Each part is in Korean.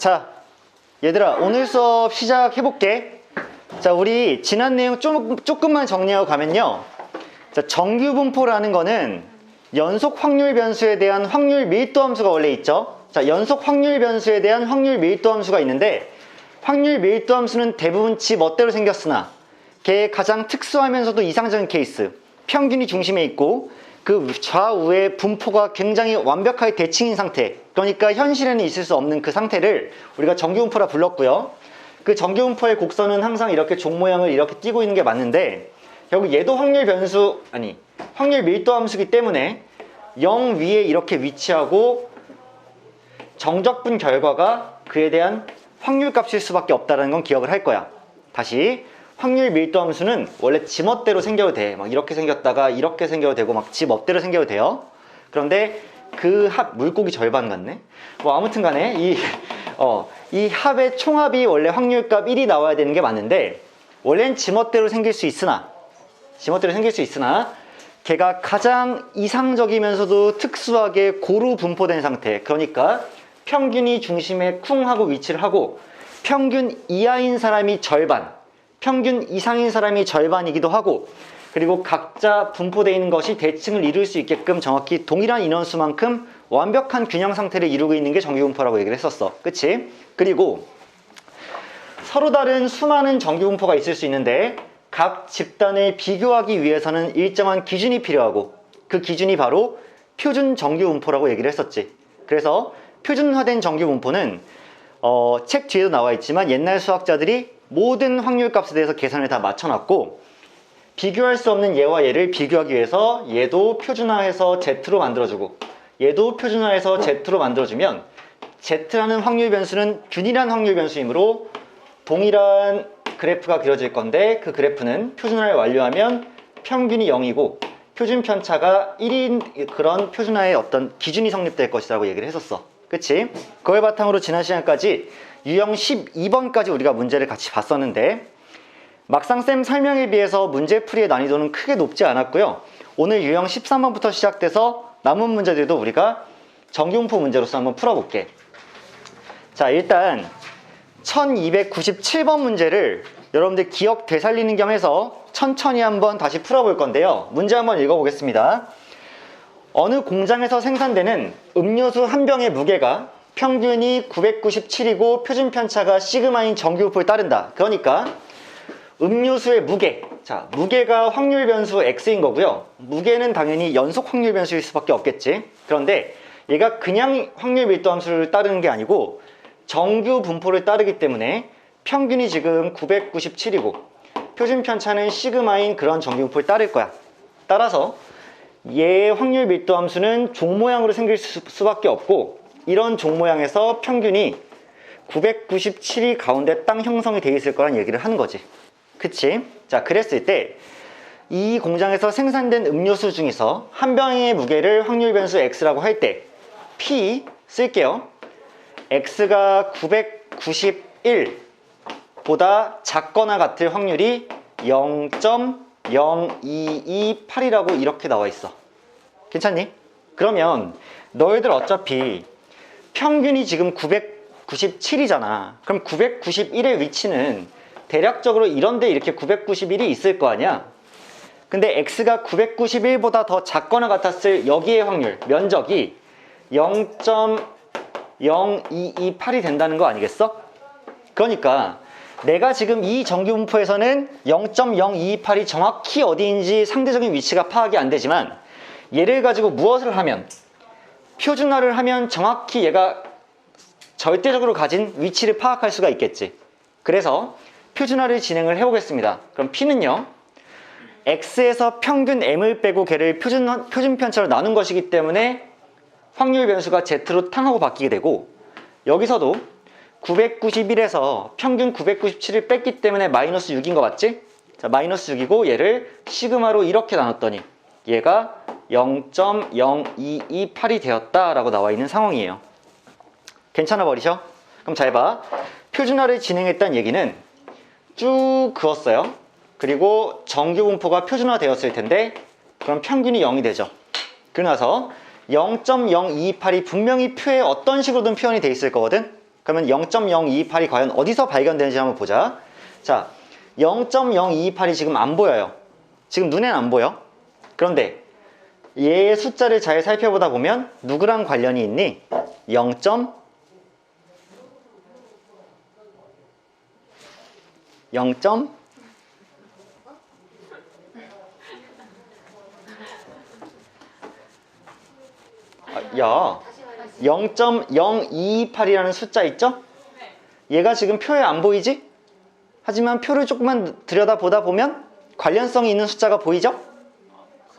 자, 얘들아, 오늘 수업 시작해볼게. 자, 우리 지난 내용 조금만 정리하고 가면요. 자, 정규분포라는 거는 연속 확률 변수에 대한 확률 밀도 함수가 원래 있죠. 자, 연속 확률 변수에 대한 확률 밀도 함수가 있는데, 확률 밀도 함수는 대부분 지 멋대로 생겼으나 걔의 가장 특수하면서도 이상적인 케이스, 평균이 중심에 있고 그 좌우의 분포가 굉장히 완벽하게 대칭인 상태, 그러니까 현실에는 있을 수 없는 그 상태를 우리가 정규분포라 불렀고요. 그 정규분포의 곡선은 항상 이렇게 종 모양을 이렇게 띄고 있는 게 맞는데, 결국 얘도 확률 변수, 확률 밀도 함수이기 때문에 0 위에 이렇게 위치하고 정적분 결과가 그에 대한 확률값일 수밖에 없다는 건 기억을 할 거야. 다시, 확률 밀도 함수는 원래 지 멋대로 생겨도 돼. 막 이렇게 생겼다가 이렇게 생겨도 되고 막 지 멋대로 생겨도 돼요. 그런데 그 합, 물고기 절반 같네? 뭐 아무튼 간에 이 합의 총합이 원래 확률값 1이 나와야 되는 게 맞는데, 원래는 지 멋대로 생길 수 있으나 걔가 가장 이상적이면서도 특수하게 고루 분포된 상태, 그러니까 평균이 중심에 쿵 하고 위치를 하고 평균 이하인 사람이 절반, 평균 이상인 사람이 절반이기도 하고, 그리고 각자 분포되어 있는 것이 대칭을 이룰 수 있게끔 정확히 동일한 인원수만큼 완벽한 균형 상태를 이루고 있는 게 정규분포라고 얘기를 했었어. 그치? 그리고 서로 다른 수많은 정규분포가 있을 수 있는데, 각 집단을 비교하기 위해서는 일정한 기준이 필요하고, 그 기준이 바로 표준 정규분포라고 얘기를 했었지. 그래서 표준화된 정규분포는 책 뒤에도 나와 있지만 옛날 수학자들이 모든 확률값에 대해서 계산을 다 맞춰놨고, 비교할 수 없는 얘와 얘를 비교하기 위해서 얘도 표준화해서 Z로 만들어주고 얘도 표준화해서 Z로 만들어주면, Z라는 확률 변수는 균일한 확률 변수이므로 동일한 그래프가 그려질 건데, 그 그래프는 표준화를 완료하면 평균이 0이고 표준 편차가 1인 그런 표준화의 어떤 기준이 성립될 것이라고 얘기를 했었어. 그치? 그걸 바탕으로 지난 시간까지 유형 12번까지 우리가 문제를 같이 봤었는데, 막상 쌤 설명에 비해서 문제풀이의 난이도는 크게 높지 않았고요. 오늘 유형 13번부터 시작돼서 남은 문제들도 우리가 정규분포 문제로서 한번 풀어볼게. 자, 일단 1297번 문제를 여러분들 기억 되살리는 겸 해서 천천히 한번 다시 풀어볼 건데요. 문제 한번 읽어보겠습니다. 어느 공장에서 생산되는 음료수 한 병의 무게가 평균이 997이고 표준 편차가 시그마인 정규분포에 따른다. 그러니까 음료수의 무게, 자, 무게가 확률 변수 X인 거고요. 무게는 당연히 연속 확률 변수일 수밖에 없겠지. 그런데 얘가 그냥 확률 밀도 함수를 따르는 게 아니고 정규 분포를 따르기 때문에 평균이 지금 997이고 표준 편차는 시그마인 그런 정규 분포를 따를 거야. 따라서 얘의 확률 밀도 함수는 종 모양으로 생길 수밖에 없고, 이런 종 모양에서 평균이 997이 가운데 땅 형성이 돼 있을 거란 얘기를 하는 거지. 그치? 자, 그랬을 때 이 공장에서 생산된 음료수 중에서 한 병의 무게를 확률 변수 X라고 할 때 P 쓸게요. X가 991보다 작거나 같을 확률이 0.0228이라고 이렇게 나와 있어. 괜찮니? 그러면 너희들 어차피 평균이 지금 997이잖아. 그럼 991의 위치는 대략적으로 이런데 이렇게 991이 있을 거 아니야? 근데 X가 991보다 더 작거나 같았을 여기의 확률, 면적이 0.0228이 된다는 거 아니겠어? 그러니까 내가 지금 이 정규분포에서는 0.0228이 정확히 어디인지 상대적인 위치가 파악이 안 되지만, 얘를 가지고 무엇을 하면, 표준화를 하면 정확히 얘가 절대적으로 가진 위치를 파악할 수가 있겠지. 그래서 표준화를 진행을 해보겠습니다. 그럼 P는요, X에서 평균 M을 빼고 걔를 표준 편차로 나눈 것이기 때문에 확률 변수가 Z로 탕하고 바뀌게 되고, 여기서도 991에서 평균 997을 뺐기 때문에 마이너스 6인 거 맞지? 자, 마이너스 6이고 얘를 시그마로 이렇게 나눴더니 얘가 0.0228이 되었다라고 나와 있는 상황이에요. 괜찮아 버리셔? 그럼 잘 봐. 표준화를 진행했다는 얘기는 쭉 그었어요. 그리고 정규분포가 표준화 되었을 텐데, 그럼 평균이 0이 되죠. 그러고 나서 0.0228이 분명히 표에 어떤 식으로든 표현이 돼 있을 거거든. 그러면 0.0228이 과연 어디서 발견되는지 한번 보자. 자, 0.0228이 지금 안 보여요. 지금 눈에는 안 보여. 그런데 얘의 숫자를 잘 살펴보다 보면 누구랑 관련이 있니? 0. 야, 0.0228이라는 숫자 있죠? 얘가 지금 표에 안 보이지? 하지만 표를 조금만 들여다보다 보면 관련성이 있는 숫자가 보이죠?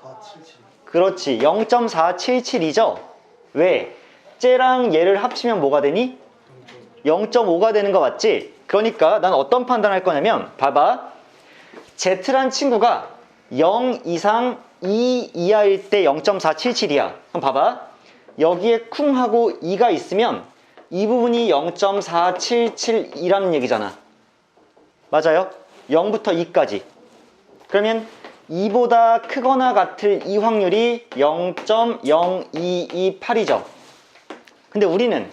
477. 그렇지, 0.477이죠? 왜? 쟤랑 얘를 합치면 뭐가 되니? 0.5가 되는 거 맞지? 그러니까 난 어떤 판단할 거냐면 봐봐, Z란 친구가 0 이상 2 이하일 때 0.477이야. 그럼 봐봐, 여기에 쿵하고 2가 있으면 이 부분이 0.477이라는 얘기잖아. 맞아요? 0부터 2까지. 그러면 2보다 크거나 같을 이 확률이 0.0228이죠. 근데 우리는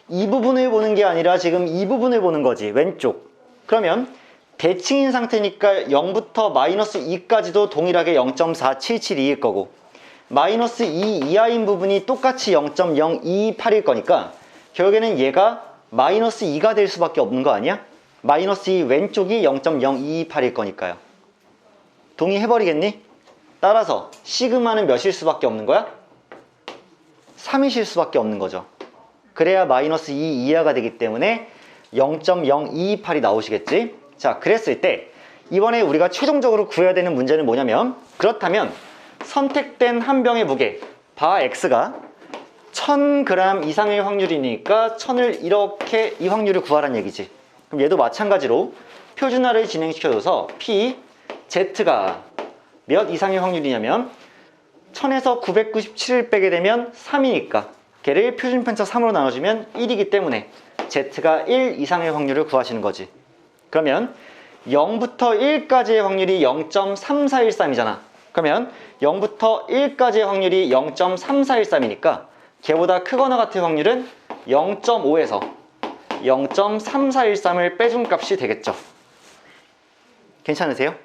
이 부분을 보는 게 아니라 지금 이 부분을 보는 거지, 왼쪽. 그러면 대칭인 상태니까 0부터 마이너스 2까지도 동일하게 0.477일 거고, 마이너스 2 이하인 부분이 똑같이 0.028일 거니까 결국에는 얘가 마이너스 2가 될 수밖에 없는 거 아니야? 마이너스 2 왼쪽이 0.0228일 거니까요. 동의해버리겠니? 따라서 시그마는 몇일 수밖에 없는 거야? 3이실 수밖에 없는 거죠. 그래야 마이너스 2 이하가 되기 때문에 0.0228이 나오시겠지? 자, 그랬을 때 이번에 우리가 최종적으로 구해야 되는 문제는 뭐냐면, 그렇다면 선택된 한 병의 무게 바 X가 1000g 이상의 확률이니까 1000을 이렇게 이 확률을 구하란 얘기지. 그럼 얘도 마찬가지로 표준화를 진행시켜줘서 P, Z가 몇 이상의 확률이냐면 1000에서 997을 빼게 되면 3이니까 걔를 표준편차 3으로 나눠주면 1이기 때문에 Z가 1 이상의 확률을 구하시는 거지. 그러면 0부터 1까지의 확률이 0.3413이잖아. 그러면 0부터 1까지의 확률이 0.3413이니까 걔보다 크거나 같을 확률은 0.5에서 0.3413을 빼준 값이 되겠죠. 괜찮으세요?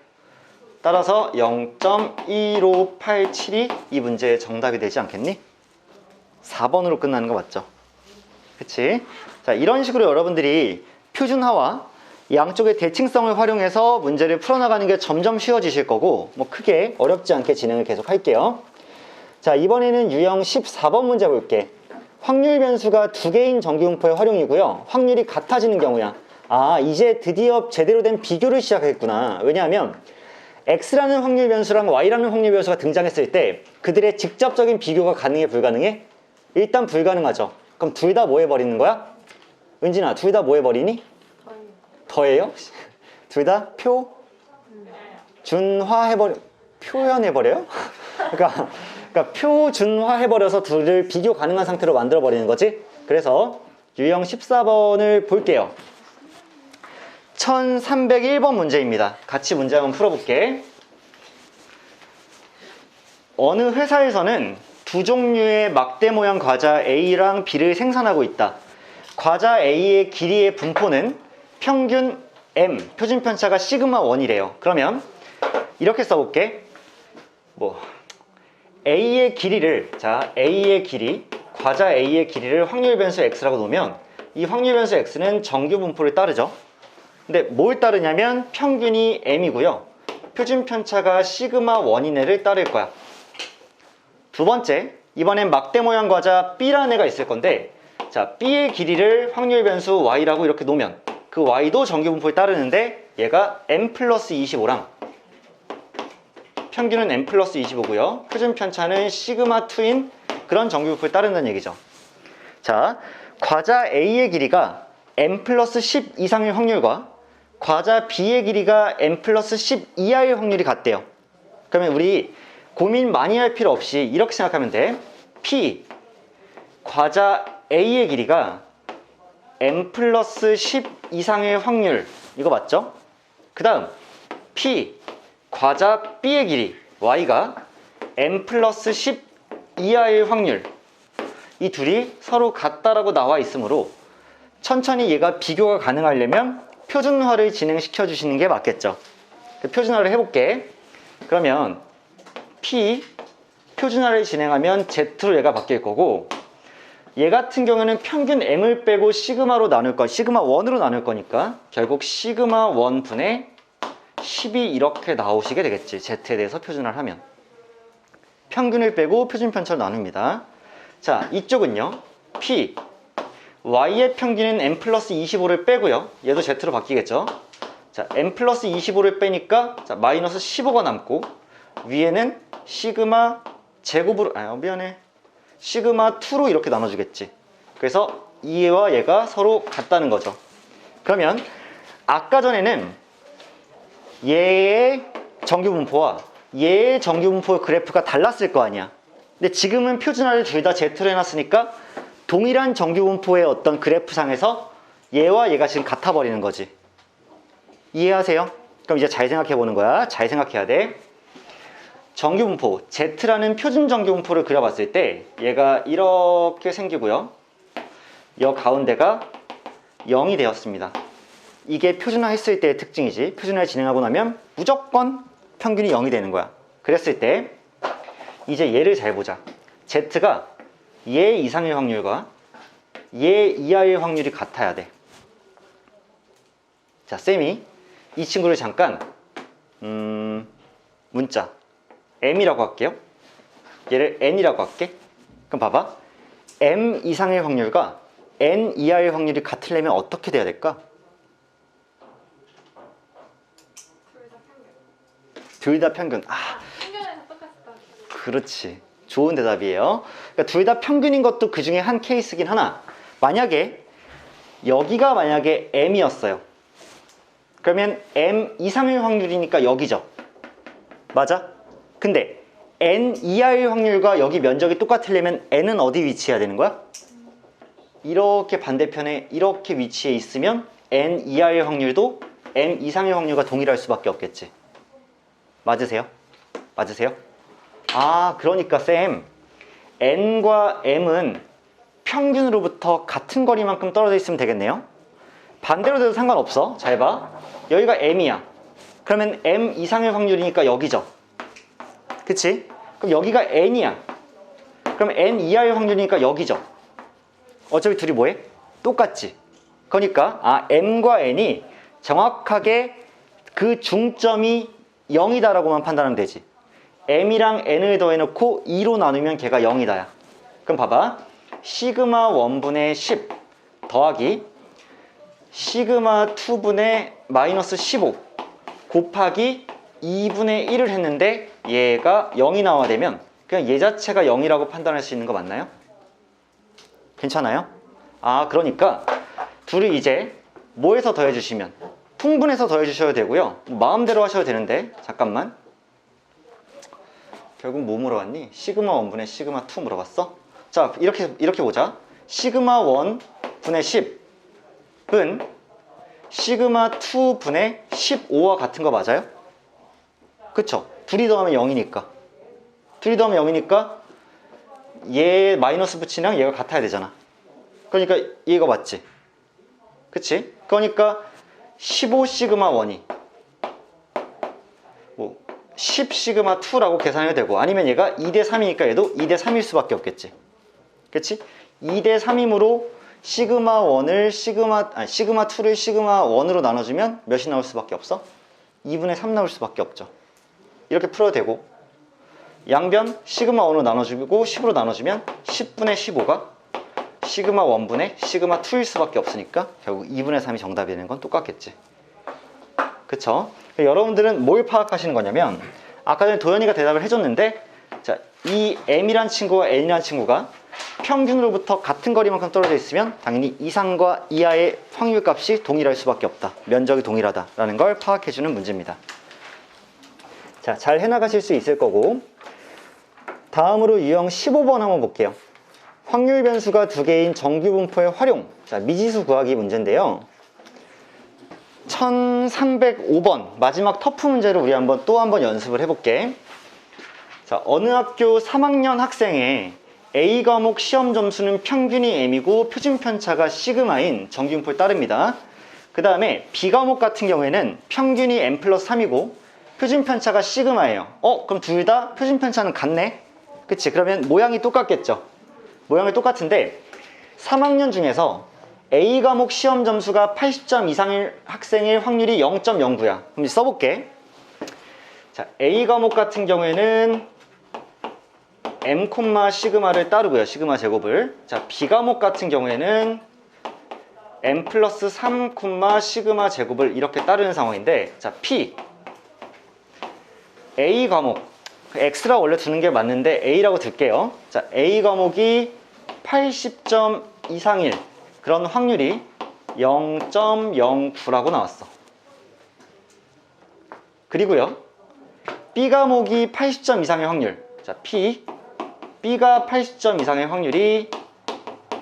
따라서 0.1587이 이 문제의 정답이 되지 않겠니? 4번으로 끝나는 거 맞죠? 그치? 자, 이런 식으로 여러분들이 표준화와 양쪽의 대칭성을 활용해서 문제를 풀어나가는 게 점점 쉬워지실 거고, 뭐 크게 어렵지 않게 진행을 계속 할게요. 자, 이번에는 유형 14번 문제 볼게. 확률 변수가 두 개인 정기분포의 활용이고요. 확률이 같아지는 경우야. 아, 이제 드디어 제대로 된 비교를 시작했구나. 왜냐하면 X라는 확률 변수랑 Y라는 확률 변수가 등장했을 때 그들의 직접적인 비교가 가능해, 불가능해? 일단 불가능하죠. 그럼 둘 다 뭐 해버리는 거야? 은진아, 둘 다 뭐 해버리니? 더해요? 둘 다 표현해버려요? 그러니까 표준화해버려서 둘을 비교 가능한 상태로 만들어버리는 거지. 그래서 유형 14번을 볼게요. 1301번 문제입니다. 같이 문제 한번 풀어볼게. 어느 회사에서는 두 종류의 막대 모양 과자 A랑 B를 생산하고 있다. 과자 A의 길이의 분포는 평균 M, 표준편차가 시그마 1이래요. 그러면 이렇게 써볼게. A의 길이를, 자, A의 길이, 과자 A의 길이를 확률 변수 X라고 놓으면 이 확률 변수 X는 정규 분포를 따르죠. 근데 뭘 따르냐면 평균이 M이고요. 표준 편차가 시그마 1인 애를 따를 거야. 두 번째, 이번엔 막대 모양 과자 B라는 애가 있을 건데, 자, B의 길이를 확률 변수 Y라고 이렇게 놓으면 그 Y도 정규 분포를 따르는데 얘가 M 플러스 25랑 평균은 M 플러스 25고요. 표준 편차는 시그마 2인 그런 정규 분포를 따른다는 얘기죠. 자, 과자 A의 길이가 M 플러스 10 이상의 확률과 과자 B의 길이가 M 플러스 10 이하의 확률이 같대요. 그러면 우리 고민 많이 할 필요 없이 이렇게 생각하면 돼. P, 과자 A의 길이가 M 플러스 10 이상의 확률, 이거 맞죠? 그 다음 P, 과자 B의 길이 Y가 M 플러스 10 이하의 확률, 이 둘이 서로 같다라고 나와 있으므로 천천히 얘가 비교가 가능하려면 표준화를 진행시켜 주시는 게 맞겠죠. 표준화를 해볼게. 그러면 P 표준화를 진행하면 Z로 얘가 바뀔 거고, 얘 같은 경우는 평균 M을 빼고 시그마로 나눌 거, 시그마 1으로 나눌 거니까 결국 시그마 1 분의 10이 이렇게 나오시게 되겠지. Z에 대해서 표준화를 하면 평균을 빼고 표준 편차로 나눕니다. 자, 이쪽은요 P Y의 평균은 M 플러스 25를 빼고요, 얘도 Z로 바뀌겠죠. 자, M 플러스 25를 빼니까 자, 마이너스 15가 남고, 위에는 시그마 제곱으로, 미안해, 시그마 2로 이렇게 나눠주겠지. 그래서 얘와 얘가 서로 같다는 거죠. 그러면 아까 전에는 얘의 정규분포와 얘의 정규분포의 그래프가 달랐을 거 아니야. 근데 지금은 표준화를 둘 다 Z로 해놨으니까 동일한 정규분포의 어떤 그래프상에서 얘와 얘가 지금 같아 버리는 거지. 이해하세요? 그럼 이제 잘 생각해 보는 거야. 잘 생각해야 돼. 정규분포 Z라는 표준 정규분포를 그려봤을 때 얘가 이렇게 생기고요, 여 가운데가 0이 되었습니다. 이게 표준화 했을 때의 특징이지. 표준화를 진행하고 나면 무조건 평균이 0이 되는 거야. 그랬을 때 이제 얘를 잘 보자. Z가 얘 이상의 확률과 얘 이하의 확률이 같아야 돼. 자, 쌤이 이 친구를 잠깐 문자 M이라고 할게요. 얘를 N이라고 할게. 그럼 봐봐, M 이상의 확률과 N 이하의 확률이 같으려면 어떻게 돼야 될까? 둘 다 평균. 평균에서 똑같다. 그렇지. 좋은 대답이에요. 그러니까 둘 다 평균인 것도 그 중에 한 케이스긴 하나, 만약에 여기가 만약에 M이었어요. 그러면 M 이상의 확률이니까 여기죠. 맞아? 근데 N 이하의 확률과 여기 면적이 똑같으려면 N은 어디 위치해야 되는 거야? 이렇게 반대편에 이렇게 위치해 있으면 N 이하의 확률도 M 이상의 확률과 동일할 수밖에 없겠지. 맞으세요? 맞으세요? 그러니까 쌤, N과 M은 평균으로부터 같은 거리만큼 떨어져 있으면 되겠네요. 반대로 돼도 상관없어. 잘 봐. 여기가 M이야. 그러면 M 이상의 확률이니까 여기죠. 그치? 그럼 여기가 N이야. 그럼 N 이하의 확률이니까 여기죠. 어차피 둘이 뭐해? 똑같지. 그러니까 M과 N이 정확하게 그 중점이 0이다라고만 판단하면 되지. M이랑 N을 더해놓고 2로 나누면 걔가 0이다야. 그럼 봐봐, 시그마 1분의 10 더하기 시그마 2분의 마이너스 15 곱하기 2분의 1을 했는데 얘가 0이 나와야 되면 그냥 얘 자체가 0이라고 판단할 수 있는 거 맞나요? 괜찮아요? 그러니까 둘이 이제 뭐에서 더해주시면, 통분해서 더해주셔도 되고요, 마음대로 하셔도 되는데, 잠깐만, 결국 뭐 물어봤니? 시그마 1분의 시그마 2 물어봤어? 자, 이렇게 보자. 시그마 1분의 10은 시그마 2분의 15와 같은 거 맞아요? 그쵸? 둘이 더하면 0이니까. 둘이 더하면 0이니까 얘 마이너스 붙이랑 얘가 같아야 되잖아. 그러니까 얘가 맞지? 그치? 그러니까 15 시그마 1이 10 시그마 2라고 계산해도 되고, 아니면 얘가 2대 3이니까 얘도 2대 3일 수밖에 없겠지. 그치? 2대 3이므로 시그마 1을 시그마 2를 시그마 1으로 나눠주면 몇이 나올 수밖에 없어? 2분의 3 나올 수밖에 없죠. 이렇게 풀어도 되고, 양변 시그마 1으로 나눠주고 10으로 나눠주면 10분의 15가 시그마 1분의 시그마 2일 수밖에 없으니까 결국 2분의 3이 정답이 되는 건 똑같겠지. 그쵸? 여러분들은 뭘 파악하시는 거냐면, 아까 전에 도현이가 대답을 해줬는데, 자, 이 M이란 친구와 N이란 친구가 평균으로부터 같은 거리만큼 떨어져 있으면 당연히 이상과 이하의 확률값이 동일할 수밖에 없다. 면적이 동일하다라는 걸 파악해주는 문제입니다. 자, 잘 해나가실 수 있을 거고, 다음으로 유형 15번 한번 볼게요. 확률 변수가 두 개인 정규분포의 활용. 자, 미지수 구하기 문제인데요. 1305번 마지막 터프 문제를 우리 또 한번 연습을 해볼게. 자, 어느 학교 3학년 학생의 A 과목 시험 점수는 평균이 M이고 표준 편차가 시그마인 정규분포에 따릅니다. 그 다음에 B 과목 같은 경우에는 평균이 M 플러스 3이고 표준 편차가 시그마예요. 그럼 둘 다 표준 편차는 같네? 그치? 그러면 모양이 똑같겠죠? 모양이 똑같은데 3학년 중에서 A 과목 시험 점수가 80점 이상일 학생일 확률이 0.09야. 그럼 이제 써볼게. 자, A 과목 같은 경우에는 M, 시그마를 따르고요. 시그마 제곱을. 자, B 과목 같은 경우에는 M 플러스 3, 시그마 제곱을 이렇게 따르는 상황인데, 자, P. A 과목. X라 원래 두는 게 맞는데 A라고 둘게요. 자, A 과목이 80점 이상일 그런 확률이 0.09라고 나왔어. 그리고요, B 과목이 80점 이상의 확률. 자, B가 80점 이상의 확률이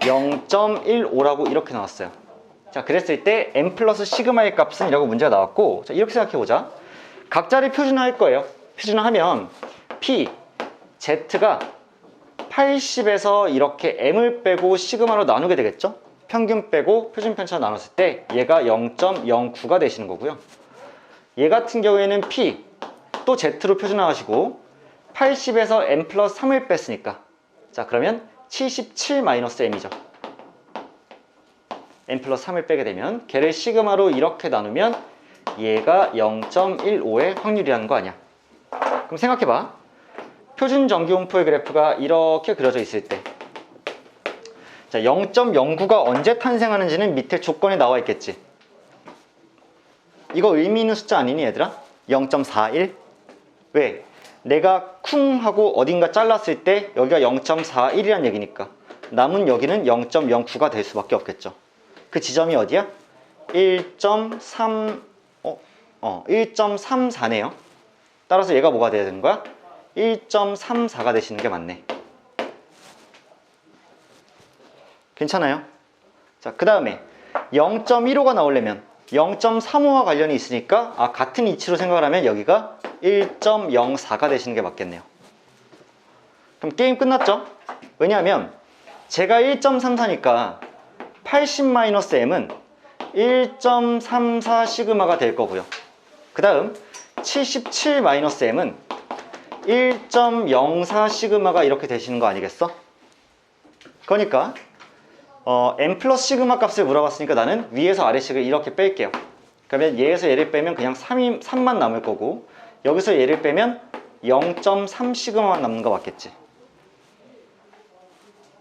0.15라고 이렇게 나왔어요. 자, 그랬을 때 M 플러스 시그마의 값은 이라고 문제가 나왔고, 자, 이렇게 생각해보자. 각자를 표준화할 거예요. 표준화하면 P, Z가 80에서 이렇게 M을 빼고 시그마로 나누게 되겠죠? 평균 빼고 표준 편차 나눴을 때 얘가 0.09가 되시는 거고요. 얘 같은 경우에는 P, 또 Z로 표준화하시고 80에서 M 플러스 3을 뺐으니까, 자, 그러면 77 마이너스 M이죠. M 플러스 3을 빼게 되면 걔를 시그마로 이렇게 나누면 얘가 0.15의 확률이라는 거 아니야. 그럼 생각해봐. 표준 정규분포의 그래프가 이렇게 그려져 있을 때, 자, 0.09가 언제 탄생하는지는 밑에 조건에 나와 있겠지. 이거 의미 있는 숫자 아니니 얘들아? 0.41? 왜? 내가 쿵 하고 어딘가 잘랐을 때 여기가 0.41이란 얘기니까 남은 여기는 0.09가 될 수밖에 없겠죠. 그 지점이 어디야? 1.34네요. 따라서 얘가 뭐가 돼야 되는 거야? 1.34가 되시는 게 맞네. 괜찮아요? 자, 그 다음에 0.15가 나오려면 0.35와 관련이 있으니까 같은 이치로 생각을 하면 여기가 1.04가 되시는 게 맞겠네요. 그럼 게임 끝났죠? 왜냐하면 제가 1.34니까 80-M은 1.34 시그마가 될 거고요. 그 다음 77-M은 1.04 시그마가 이렇게 되시는 거 아니겠어? 그러니까 M 플러스 시그마 값을 물어봤으니까 나는 위에서 아래식을 이렇게 뺄게요. 그러면 얘에서 얘를 빼면 그냥 3만 남을 거고, 여기서 얘를 빼면 0.3 시그마만 남는 거 맞겠지?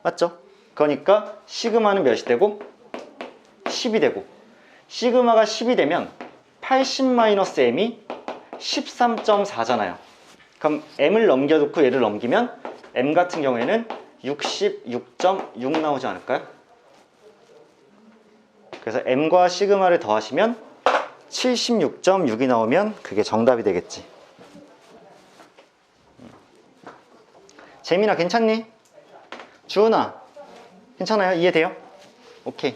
맞죠? 그러니까 시그마는 몇이 되고? 10이 되고, 시그마가 10이 되면 80-M이 13.4잖아요. 그럼 M을 넘겨놓고 얘를 넘기면 M 같은 경우에는 66.6 나오지 않을까요? 그래서 M과 시그마를 더하시면 76.6이 나오면 그게 정답이 되겠지. 재민아 괜찮니? 주은아 괜찮아요? 이해돼요? 오케이.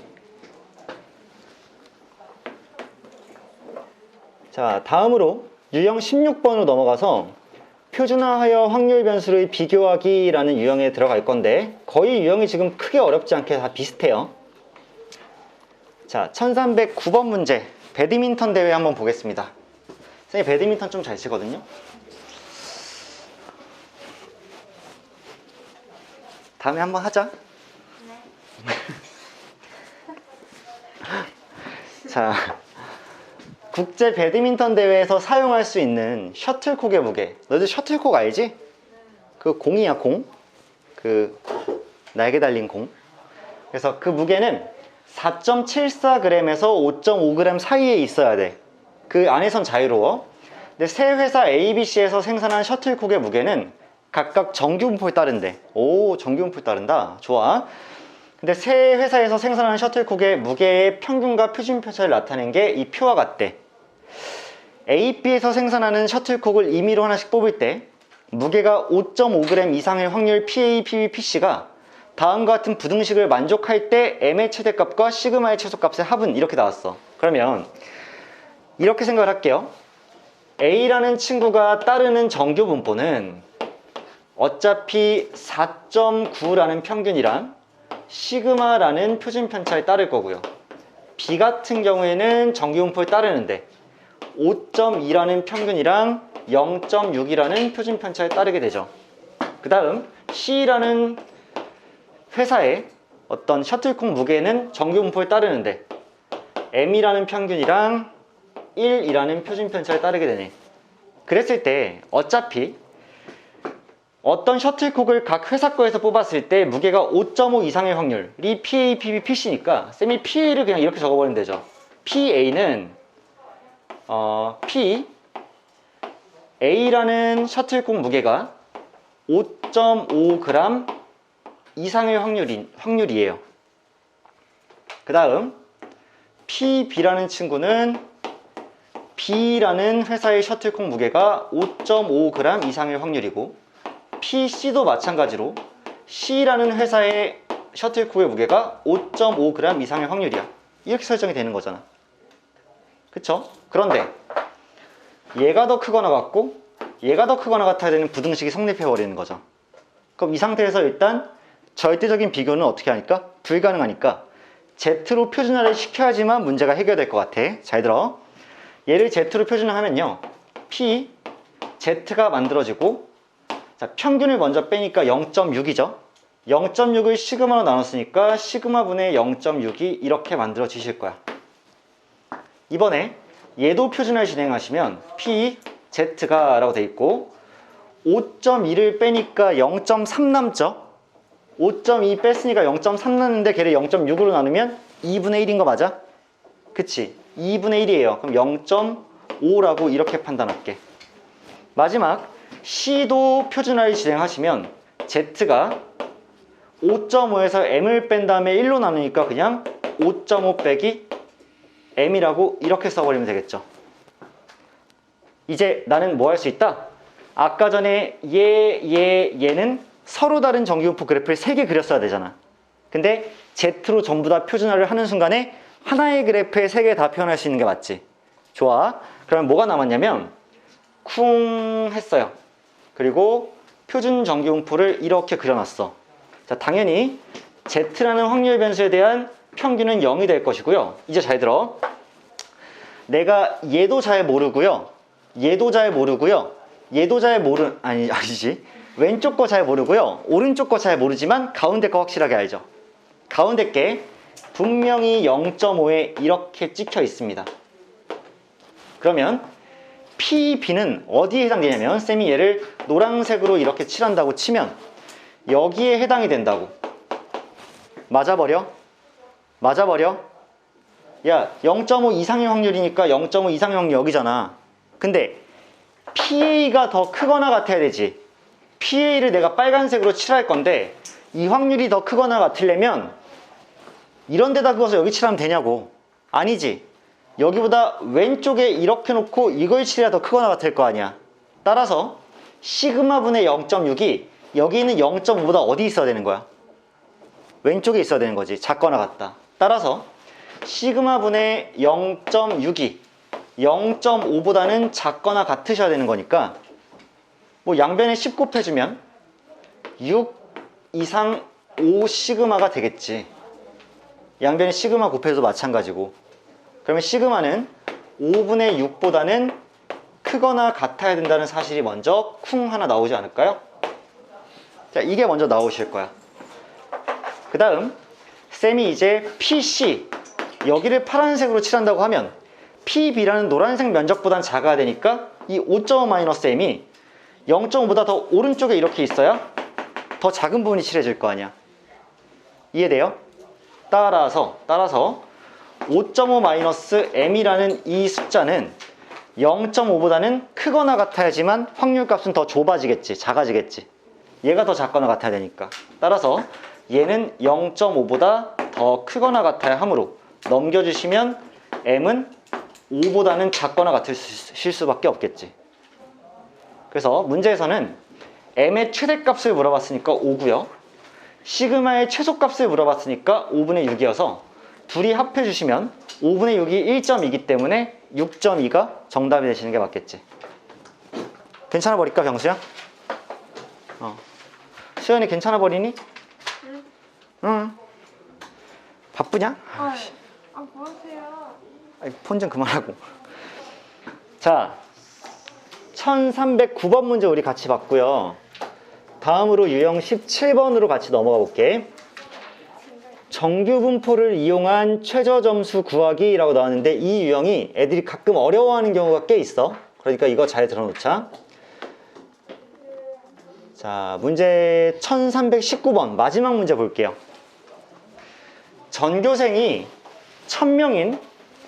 자, 다음으로 유형 16번으로 넘어가서 표준화하여 확률 변수를 비교하기라는 유형에 들어갈 건데, 거의 유형이 지금 크게 어렵지 않게 다 비슷해요. 자, 1309번 문제, 배드민턴 대회 한번 보겠습니다. 선생님 배드민턴 좀 잘 치거든요. 다음에 한번 하자. 자, 국제 배드민턴 대회에서 사용할 수 있는 셔틀콕의 무게. 너희들 셔틀콕 알지? 그 공이야, 공. 그 날개 달린 공. 그래서 그 무게는 4.74g에서 5.5g 사이에 있어야 돼. 그 안에선 자유로워. 근데 세 회사 ABC에서 생산한 셔틀콕의 무게는 각각 정규분포에 따른대. 오, 정규분포에 따른다. 좋아. 근데 세 회사에서 생산한 셔틀콕의 무게의 평균과 표준 편차를 나타낸 게 이 표와 같대. A, B에서 생산하는 셔틀콕을 임의로 하나씩 뽑을 때 무게가 5.5g 이상의 확률 PA, PB, PC가 다음과 같은 부등식을 만족할 때 M의 최대값과 시그마의 최소값의 합은 이렇게 나왔어. 그러면 이렇게 생각을 할게요. A라는 친구가 따르는 정규분포는 어차피 4.9라는 평균이랑 시그마라는 표준 편차에 따를 거고요. B 같은 경우에는 정기분포에 따르는데 5.2라는 평균이랑 0.6이라는 표준 편차에 따르게 되죠. 그 다음 C라는 회사의 어떤 셔틀콕 무게는 정기분포에 따르는데 M이라는 평균이랑 1이라는 표준 편차에 따르게 되네. 그랬을 때 어차피 어떤 셔틀콕을 각 회사 거에서 뽑았을 때 무게가 5.5 이상의 확률이 PA, PB, PC니까 쌤이 PA를 그냥 이렇게 적어버리면 되죠. PA는 A라는 셔틀콕 무게가 5.5g 이상의 확률이에요. 그 다음 PB라는 친구는 B라는 회사의 셔틀콕 무게가 5.5g 이상의 확률이고 PC도 마찬가지로 C라는 회사의 셔틀콕의 무게가 5.5g 이상의 확률이야. 이렇게 설정이 되는 거잖아. 그쵸? 그런데 얘가 더 크거나 같고 얘가 더 크거나 같아야 되는 부등식이 성립해 버리는 거죠. 그럼 이 상태에서 일단 절대적인 비교는 어떻게 하니까? 불가능하니까 Z로 표준화를 시켜야지만 문제가 해결될 것 같아. 잘 들어. 얘를 Z로 표준화하면요 P, Z가 만들어지고 자, 평균을 먼저 빼니까 0.6이죠. 0.6을 시그마로 나눴으니까 시그마 분의 0.6이 이렇게 만들어지실 거야. 이번에 얘도 표준화를 진행하시면 P, Z가 라고 돼 있고 5.2를 빼니까 0.3 남죠. 5.2 뺐으니까 0.3 남는데 걔를 0.6으로 나누면 2분의 1인 거 맞아? 그치? 2분의 1이에요. 그럼 0.5라고 이렇게 판단할게. 마지막 C도 표준화를 진행하시면 Z가 5.5에서 M을 뺀 다음에 1로 나누니까 그냥 5.5 빼기 M이라고 이렇게 써버리면 되겠죠. 이제 나는 뭐 할 수 있다? 아까 전에 얘는 서로 다른 정기분포 그래프를 3개 그렸어야 되잖아. 근데 Z로 전부 다 표준화를 하는 순간에 하나의 그래프에 3개 다 표현할 수 있는 게 맞지? 좋아. 그러면 뭐가 남았냐면 쿵 했어요. 그리고 표준 정기분포를 이렇게 그려놨어. 자, 당연히 Z라는 확률 변수에 대한 평균은 0이 될 것이고요. 이제 잘 들어. 내가 얘도 잘 모르고요. 얘도 잘 모르고요. 얘도 잘 아니지. 왼쪽 거 잘 모르고요. 오른쪽 거 잘 모르지만 가운데 거 확실하게 알죠. 가운데 게 분명히 0.5에 이렇게 찍혀 있습니다. 그러면 PB는 어디에 해당되냐면 쌤이 얘를 노란색으로 이렇게 칠한다고 치면 여기에 해당이 된다고. 맞아버려? 맞아버려? 야, 0.5 이상의 확률이니까 0.5 이상의 확률 여기잖아. 근데 PA가 더 크거나 같아야 되지. PA를 내가 빨간색으로 칠할 건데 이 확률이 더 크거나 같으려면 이런 데다 그어서 여기 칠하면 되냐고. 아니지. 여기보다 왼쪽에 이렇게 놓고 이걸 칠해야 더 크거나 같을 거 아니야. 따라서 시그마 분의 0.6이 여기 있는 0.5보다 어디 있어야 되는 거야? 왼쪽에 있어야 되는 거지. 작거나 같다. 따라서 시그마 분의 0.6이 0.5보다는 작거나 같으셔야 되는 거니까 뭐 양변에 10 곱해주면 6 이상 5 시그마가 되겠지. 양변에 시그마 곱해도 마찬가지고. 그러면 시그마는 5분의 6보다는 크거나 같아야 된다는 사실이 먼저 쿵 하나 나오지 않을까요? 자, 이게 먼저 나오실 거야. 그 다음 쌤이 이제 PC 여기를 파란색으로 칠한다고 하면 PB라는 노란색 면적보단 작아야 되니까 이 5.5-M이 0.5보다 더 오른쪽에 이렇게 있어야 더 작은 부분이 칠해질 거 아니야. 이해돼요? 따라서 5.5-M이라는 이 숫자는 0.5보다는 크거나 같아야지만 확률값은 더 좁아지겠지. 작아지겠지. 얘가 더 작거나 같아야 되니까. 따라서 얘는 0.5보다 더 크거나 같아야 하므로 넘겨주시면 M은 5보다는 작거나 같으실 수밖에 없겠지. 그래서 문제에서는 M의 최대값을 물어봤으니까 5고요. 시그마의 최소값을 물어봤으니까 5분의 6이어서 둘이 합해주시면 5분의 6이 1.2이기 때문에 6.2가 정답이 되시는 게 맞겠지. 괜찮아 버릴까 병수야? 수연이 괜찮아 버리니? 응. 바쁘냐? 뭐하세요? 폰 좀 그만하고. 자, 1309번 문제 우리 같이 봤고요. 다음으로 유형 17번으로 같이 넘어가 볼게. 정규 분포를 이용한 최저 점수 구하기라고 나왔는데 이 유형이 애들이 가끔 어려워하는 경우가 꽤 있어. 그러니까 이거 잘 들어놓자. 자, 문제 1319번 마지막 문제 볼게요. 전교생이 1000명인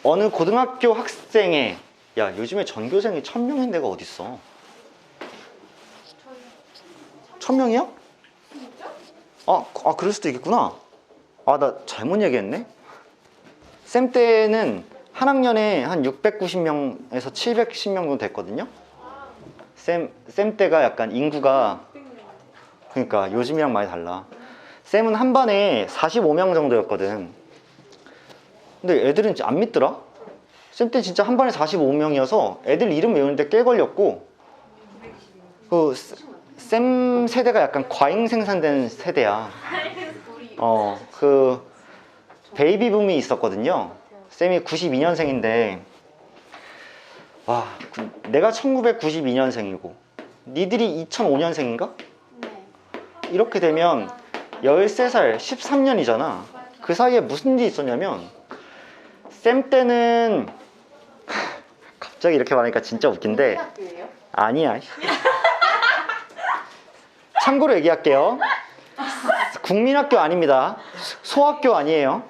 어느 고등학교 학생의, 야 요즘에 전교생이 1000명인 데가 어딨어? 1000명이야? 그럴 수도 있겠구나. 나 잘못 얘기했네. 쌤 때는 한 학년에 한 690명에서 710명 정도 됐거든요. 쌤 때가 약간 인구가, 그러니까 요즘이랑 많이 달라. 쌤은 한 반에 45명 정도였거든. 근데 애들은 안 믿더라. 쌤 때 진짜 한 반에 45명이어서 애들 이름 외우는데 꽤 걸렸고, 쌤 세대가 약간 과잉 생산된 세대야. 베이비 붐이 있었거든요. 쌤이 92년생인데, 와, 내가 1992년생이고, 니들이 2005년생인가? 이렇게 되면 13살, 13년이잖아. 그 사이에 무슨 일이 있었냐면, 쌤 때는, 갑자기 이렇게 말하니까 진짜 웃긴데, 아니야. 참고로 얘기할게요. 국민학교 아닙니다. 소학교 아니에요.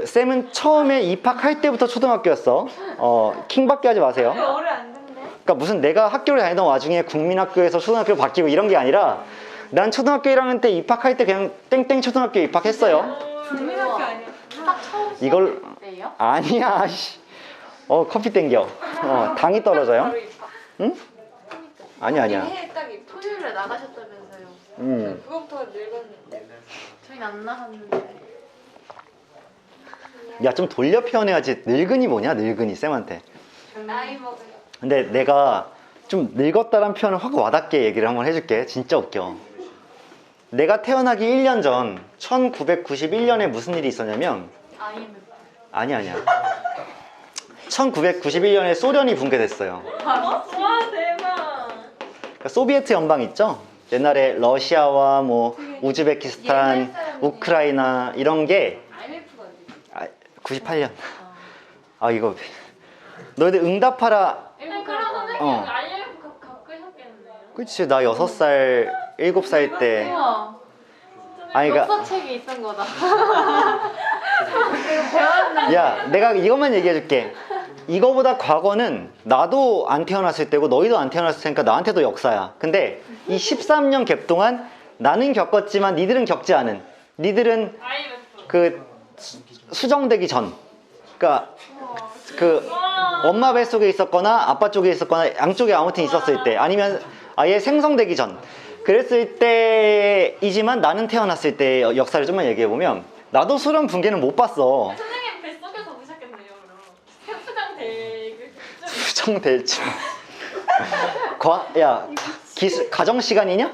쌤은 처음에 입학할 때부터 초등학교였어. 킹받게 하지 마세요. 오래 안 됐네. 그러니까 무슨 내가 학교를 다니던 와중에 국민학교에서 초등학교로 바뀌고 이런 게 아니라 난 초등학교 1학년 때 입학할 때 그냥 땡땡 초등학교에 입학했어요. 국민학교 아니야? 딱 처음 이걸 때예요? 아니야. 커피 땡겨. 당이 떨어져요. 바로 입학. 응? 아니야. 딱 입학. 토요일에 나가셨다면서요. 그거부터 늙었는데. 저희는 안 나갔는데. 야, 좀 돌려 표현해야지. 늙은이 뭐냐? 늙은이 쌤한테. 나이 먹은. 근데 내가 좀 늙었다란 표현을 확 와닿게 얘기를 한번 해줄게. 진짜 웃겨. 내가 태어나기 1년 전 1991년에 무슨 일이 있었냐면, IMF. 아니야. 1991년에 소련이 붕괴됐어요. 와 대박. 그러니까 소비에트 연방 있죠? 옛날에 러시아와 뭐 우즈베키스탄, 옛날 사람이네. 우크라이나 이런 게 IMF가 어디? 98년. 이거 너희들 응답하라. 그럼 선생님 어. IMF 겪으셨겠네요. 그치, 나 6살, 7살 때. 우와. 그러니까 역사책에 있던 거다. 야, 내가 이것만 얘기해줄게. 이거보다 과거는 나도 안 태어났을 때고 너희도 안 태어났을 테니까 나한테도 역사야. 근데 이 13년 갭 동안 나는 겪었지만 니들은 겪지 않은, 니들은 IMF. 수정되기 전, 그러니까 엄마 뱃속에 있었거나 아빠 쪽에 있었거나 양쪽에 아무튼 있었을 때, 아니면 아예 생성되기 전, 그랬을 때이지만 나는 태어났을 때 역사를 좀만 얘기해보면, 나도 소련 붕괴는 못 봤어. 선생님 뱃속에서 보셨겠네요, 그럼. 수장 대그. 수정될지. 가정 시간이냐?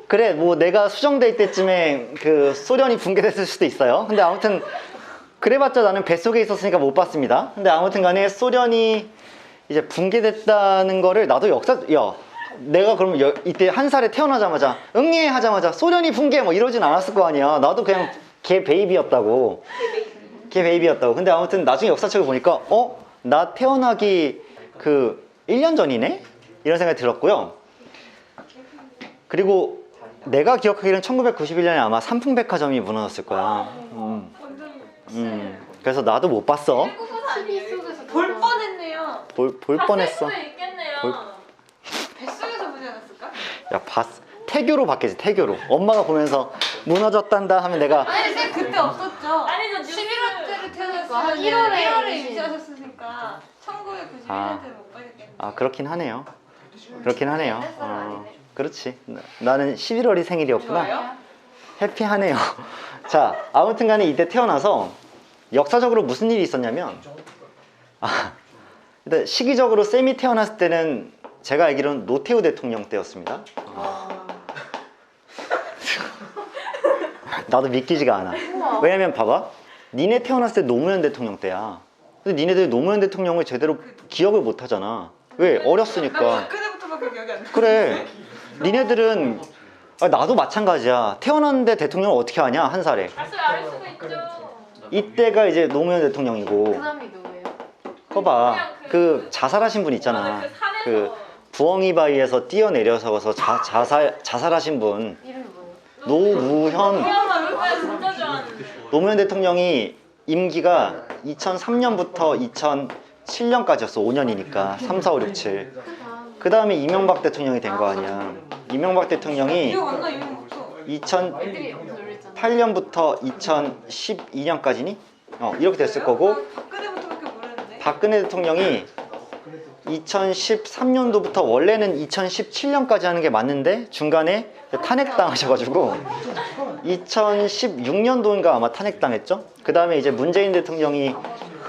그래, 뭐 내가 수정될 때쯤에 소련이 붕괴됐을 수도 있어요. 근데 아무튼 그래봤자 나는 뱃속에 있었으니까 못 봤습니다. 근데 아무튼 간에 소련이 이제 붕괴됐다는 거를 나도 내가 그러면 이때 한 살에 태어나자마자 응애 하자마자 소련이 붕괴 뭐 이러진 않았을 거 아니야. 나도 그냥 걔 베이비였다고. 근데 아무튼 나중에 역사책을 보니까 나 태어나기 1년 전이네? 이런 생각이 들었고요. 그리고 내가 기억하기로는 1991년에 아마 삼풍백화점이 무너졌을 거야. 그래서 나도 못 봤어. TV 속에서 볼 뻔했네요. 볼 뻔했어. 수 있겠네요. 볼- 뱃속에서 보지 않았을까? 야, 태교로 봤겠지, 태교로. 엄마가 보면서 무너졌단다 하면 내가 아니 쌤 그때 없었죠. 아니죠. 11월 때를 태어났으면 1월에 입시하셨으니까 1991년대를 못 봤겠네. 그렇긴 하네요. 그렇지. 나는 11월이 생일이었구나. 좋아요? 해피하네요. 자, 아무튼 간에 이때 태어나서 역사적으로 무슨 일이 있었냐면, 일단 시기적으로 쌤이 태어났을 때는 제가 알기로는 노태우 대통령 때였습니다. 나도 믿기지가 않아. 우와. 왜냐면 봐봐, 니네 태어났을 때 노무현 대통령 때야. 근데 니네들이 노무현 대통령을 제대로 기억을 못 하잖아. 왜? 어렸으니까. 박근혜부터밖에 기억이 안 나. 그래. 니네들은 나도 마찬가지야. 태어났는데 대통령을 어떻게 하냐, 한 살에. 알 수도 있죠. 이때가 이제 노무현 그 대통령이고. 사람이 누구예요? 그거 봐. 그 자살하신 분 있잖아. 그 부엉이 바위에서 뛰어내려서서 자살하신 분. 이름이 뭐예요? 노무현. 진짜 좋아하는데. 노무현 대통령이 임기가 2003년부터 2007년까지였어. 5년이니까. 3, 4, 5, 6, 7. 그 다음에 이명박 대통령이 된 거 아니야. 이명박 대통령이 기억 안 나, 이런 것도. 애들이 엄청 놀랬잖아. 2008년부터 2012년까지니? 이렇게 됐을 거고, 박근혜부터밖에 모르는데. 박근혜 대통령이 2013년도부터 원래는 2017년까지 하는 게 맞는데 중간에 탄핵당하셔가지고 2016년도인가 아마 탄핵당했죠. 그 다음에 이제 문재인 대통령이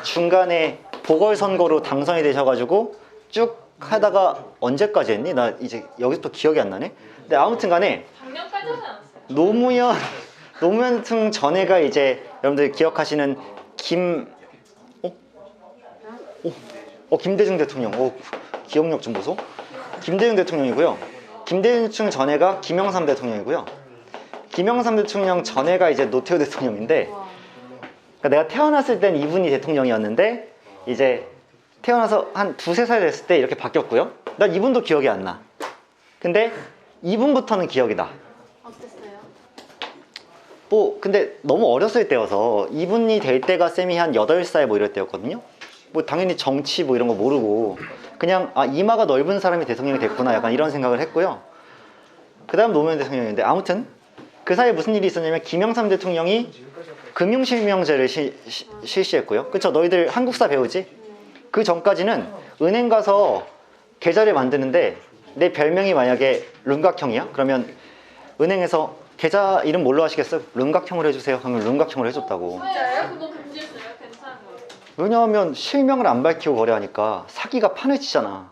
중간에 보궐선거로 당선이 되셔가지고 쭉 하다가 언제까지 했니? 나 이제 여기서부터 기억이 안 나네. 근데 아무튼 간에 작년까지 하지 않았어요? 노무현 대통령 전에가 이제 여러분들 기억하시는 김대중 대통령. 기억력 좀 보소. 김대중 대통령이고요. 김대중 전에가 김영삼 대통령이고요. 김영삼 대통령 전에가 이제 노태우 대통령인데, 와. 그러니까 내가 태어났을 땐 이분이 대통령이었는데 이제 태어나서 한 두세 살 됐을 때 이렇게 바뀌었고요. 난 이분도 기억이 안 나. 근데 이분부터는 기억이 나. 어땠어요? 뭐 근데 너무 어렸을 때여서 이분이 될 때가 쌤이 한 8살 뭐 이럴 때였거든요. 뭐 당연히 정치 뭐 이런 거 모르고 그냥 이마가 넓은 사람이 대통령이 됐구나 약간 이런 생각을 했고요. 그 다음 노무현 대통령인데 아무튼 그 사이에 무슨 일이 있었냐면 김영삼 대통령이 금융실명제를 실시했고요. 그쵸? 너희들 한국사 배우지? 그 전까지는 은행 가서 계좌를 만드는데 내 별명이 만약에 룬각형이야? 그러면 은행에서 계좌 이름 뭘로 하시겠어요? 룬각형으로 해주세요 하면 룬각형으로 해줬다고. 진짜요? 그거 금지했어요? 괜찮은 거예요? 왜냐하면 실명을 안 밝히고 거래하니까 사기가 판을 치잖아.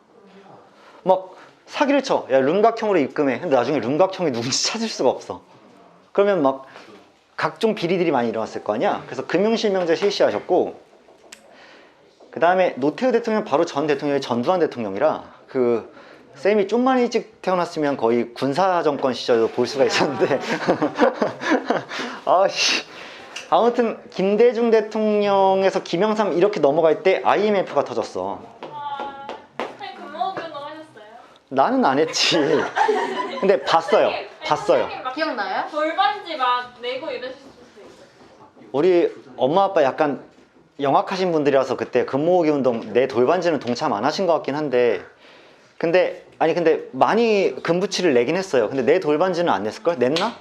막 사기를 쳐. 야, 룬각형으로 입금해. 근데 나중에 룬각형이 누군지 찾을 수가 없어. 그러면 막 각종 비리들이 많이 일어났을 거 아니야. 그래서 금융실명제 실시하셨고, 그 다음에 노태우 대통령 바로 전 대통령이 전두환 대통령이라 그 쌤이 좀만 일찍 태어났으면 거의 군사정권 시절도 볼 수가 있었는데 아무튼 김대중 대통령에서 김영삼 이렇게 넘어갈 때 IMF가 터졌어. 선생님 근무교육 하셨어요? 나는 안 했지. 근데 봤어요. 선생님 막 기억나요? 돌반지 막 내고 이러실 수도 있어요. 우리 엄마 아빠 약간 영악하신 분들이라서 그때 금모으기 운동 내 돌반지는 동참 안 하신 것 같긴 한데, 근데 많이 금부치를 내긴 했어요. 근데 내 돌반지는 안 냈을걸? 냈나?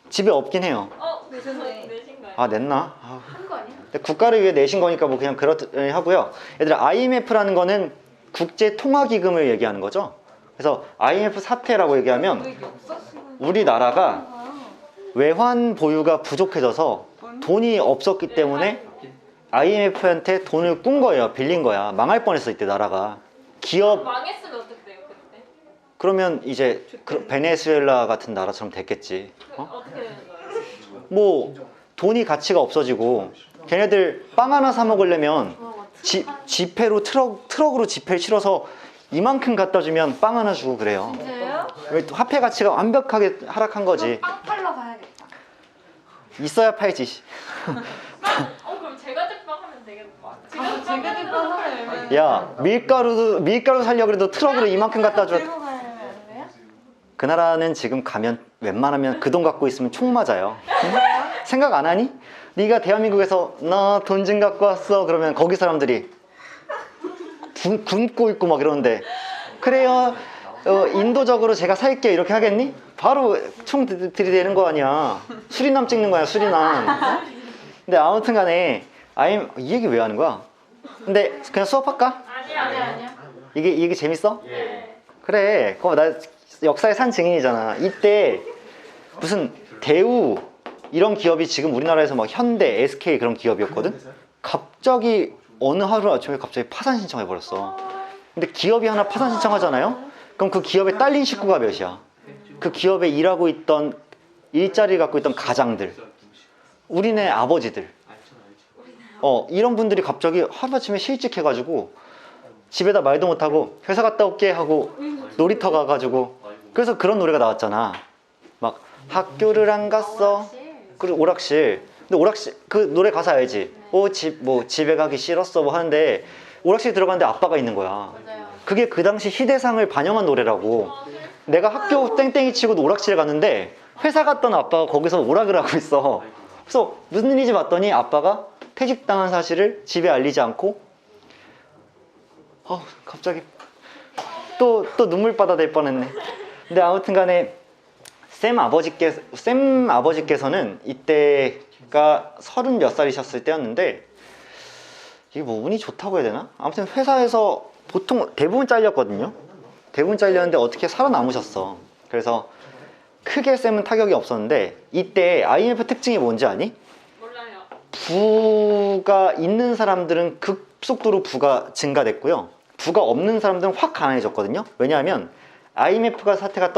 집에 없긴 해요. 내신 거예요? 냈나? 한 거 아니야? 근데 국가를 위해 내신 거니까 뭐 그냥 그렇더니 하고요. 얘들아, IMF라는 거는 국제통화기금을 얘기하는 거죠. 그래서 IMF 사태라고 얘기하면 우리나라가 외환 보유가 부족해져서 돈이 없었기 때문에 IMF한테 돈을 꾼 거예요. 빌린 거야. 망할 뻔했어 이때 나라가. 기업 망했으면 어떡해요 그때? 그러면 이제 베네수엘라 같은 나라처럼 됐겠지. 어떻게 되는 거예요? 뭐 돈이 가치가 없어지고 걔네들 빵 하나 사 먹으려면 지폐로 트럭으로 지폐를 실어서 이만큼 갖다 주면 빵 하나 주고 그래요. 진짜요? 왜 화폐 가치가 완벽하게 하락한 거지. 빵 팔러 가야겠다. 있어야 팔지. 그럼 제가 제빵 하면 되겠다. 제가 제빵 하면 야, 밀가루 살려고 그래도 트럭으로 이만큼 갖다 줘. 들고 가면 안 돼요? 그 나라는 지금 가면 웬만하면 그 돈 갖고 있으면 총 맞아요. 응? 생각 안 하니? 네가 대한민국에서 나 돈 좀 갖고 왔어 그러면 거기 사람들이 굶고 있고 막 이러는데, 그래요, 인도적으로 제가 살게요 이렇게 하겠니? 바로 총 들이대는 거 아니야. 수리남 찍는 거야, 수리남. 근데 아무튼 간에 이 얘기 왜 하는 거야? 근데 그냥 수업할까? 아니야. 이게 재밌어? 그래, 나 역사의 산 증인이잖아. 이때 무슨 대우 이런 기업이 지금 우리나라에서 막 현대, SK 그런 기업이었거든? 갑자기 어느 하루 아침에 갑자기 파산 신청해 버렸어. 근데 기업이 하나 파산 신청하잖아요? 그럼 그 기업에 딸린 식구가 몇이야? 그 기업에 일하고 있던 일자리 갖고 있던 가장들, 우리네 아버지들, 이런 분들이 갑자기 하루아침에 실직해가지고 집에다 말도 못하고 회사 갔다 올게 하고 놀이터 가가지고, 그래서 그런 노래가 나왔잖아. 막 학교를 안 갔어. 그리고 오락실. 근데 오락실 그 노래 가사 알지? 집에 가기 싫었어 뭐 하는데 오락실 들어갔는데 아빠가 있는 거야. 맞아요. 그게 그 당시 시대상을 반영한 노래라고. 내가 학교 땡땡이 치고 오락실에 갔는데 회사 갔던 아빠가 거기서 오락을 하고 있어. 그래서 무슨 일인지 봤더니 아빠가 퇴직당한 사실을 집에 알리지 않고, 갑자기 또 눈물바다 될 뻔했네. 근데 아무튼 간에 쌤 아버지께서는 이때가 30몇 살이셨을 때였는데, 이게 뭐 운이 좋다고 해야 되나? 아무튼 회사에서 보통 대부분 잘렸거든요. 대부분 잘렸는데 어떻게 살아남으셨어. 그래서 크게 쌤은 타격이 없었는데, 이때 IMF 특징이 뭔지 아니? 몰라요. 부가 있는 사람들은 급속도로 부가 증가됐고요. 부가 없는 사람들은 확 가난해졌거든요. 왜냐하면 IMF가 사태가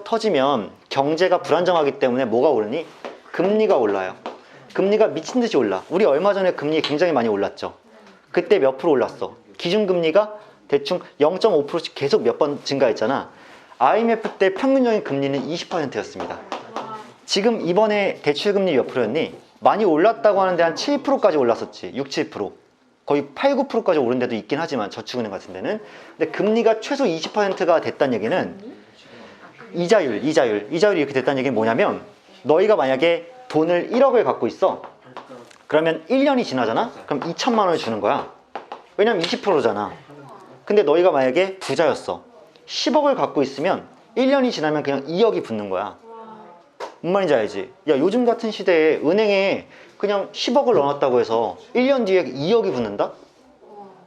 터지면 경제가 불안정하기 때문에 뭐가 오르니? 금리가 올라요. 금리가 미친 듯이 올라. 우리 얼마 전에 금리 굉장히 많이 올랐죠. 그때 몇 프로 올랐어? 기준금리가 대충 0.5%씩 계속 몇 번 증가했잖아. IMF 때 평균적인 금리는 20%였습니다. 지금 이번에 대출금리 몇 프로였니? 많이 올랐다고 하는데 한 7%까지 올랐었지. 6, 7%. 거의 8, 9%까지 오른 데도 있긴 하지만 저축은행 같은 데는. 근데 금리가 최소 20%가 됐다는 얘기는 이자율이 이렇게 됐다는 얘기는 뭐냐면, 너희가 만약에 돈을 1억을 갖고 있어. 그러면 1년이 지나잖아? 그럼 2천만 원을 주는 거야. 왜냐면 20%잖아. 근데 너희가 만약에 부자였어. 10억을 갖고 있으면 1년이 지나면 그냥 2억이 붙는 거야. 뭔 말인지 알지? 야, 요즘 같은 시대에 은행에 그냥 10억을 넣어놨다고 해서 1년 뒤에 2억이 붙는다?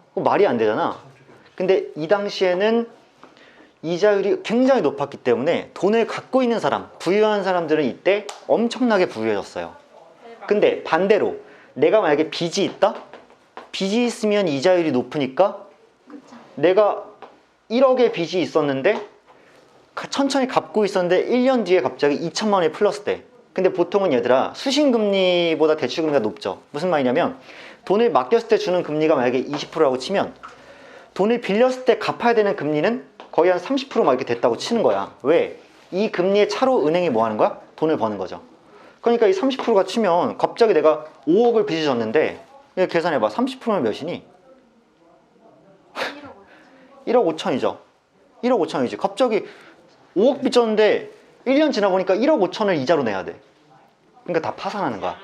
그거 말이 안 되잖아. 근데 이 당시에는 이자율이 굉장히 높았기 때문에 돈을 갖고 있는 사람, 부유한 사람들은 이때 엄청나게 부유해졌어요. 근데 반대로 내가 만약에 빚이 있다? 빚이 있으면 이자율이 높으니까 내가 1억의 빚이 있었는데 천천히 갚고 있었는데 1년 뒤에 갑자기 2천만 원이 플러스 돼. 근데 보통은 얘들아, 수신금리보다 대출금리가 높죠. 무슨 말이냐면, 돈을 맡겼을 때 주는 금리가 만약에 20%라고 치면 돈을 빌렸을 때 갚아야 되는 금리는 거의 한 30% 막 이렇게 됐다고 치는 거야. 왜? 이 금리의 차로 은행이 뭐 하는 거야? 돈을 버는 거죠. 그러니까 이 30%가 치면 갑자기 내가 5억을 빚이 졌는데, 계산해봐. 30%면 몇이니? 1억 5천이죠. 1억 5천이지. 갑자기 5억 빚졌는데 1년 지나 보니까 1억 5천을 이자로 내야 돼. 그러니까 다 파산하는 거야.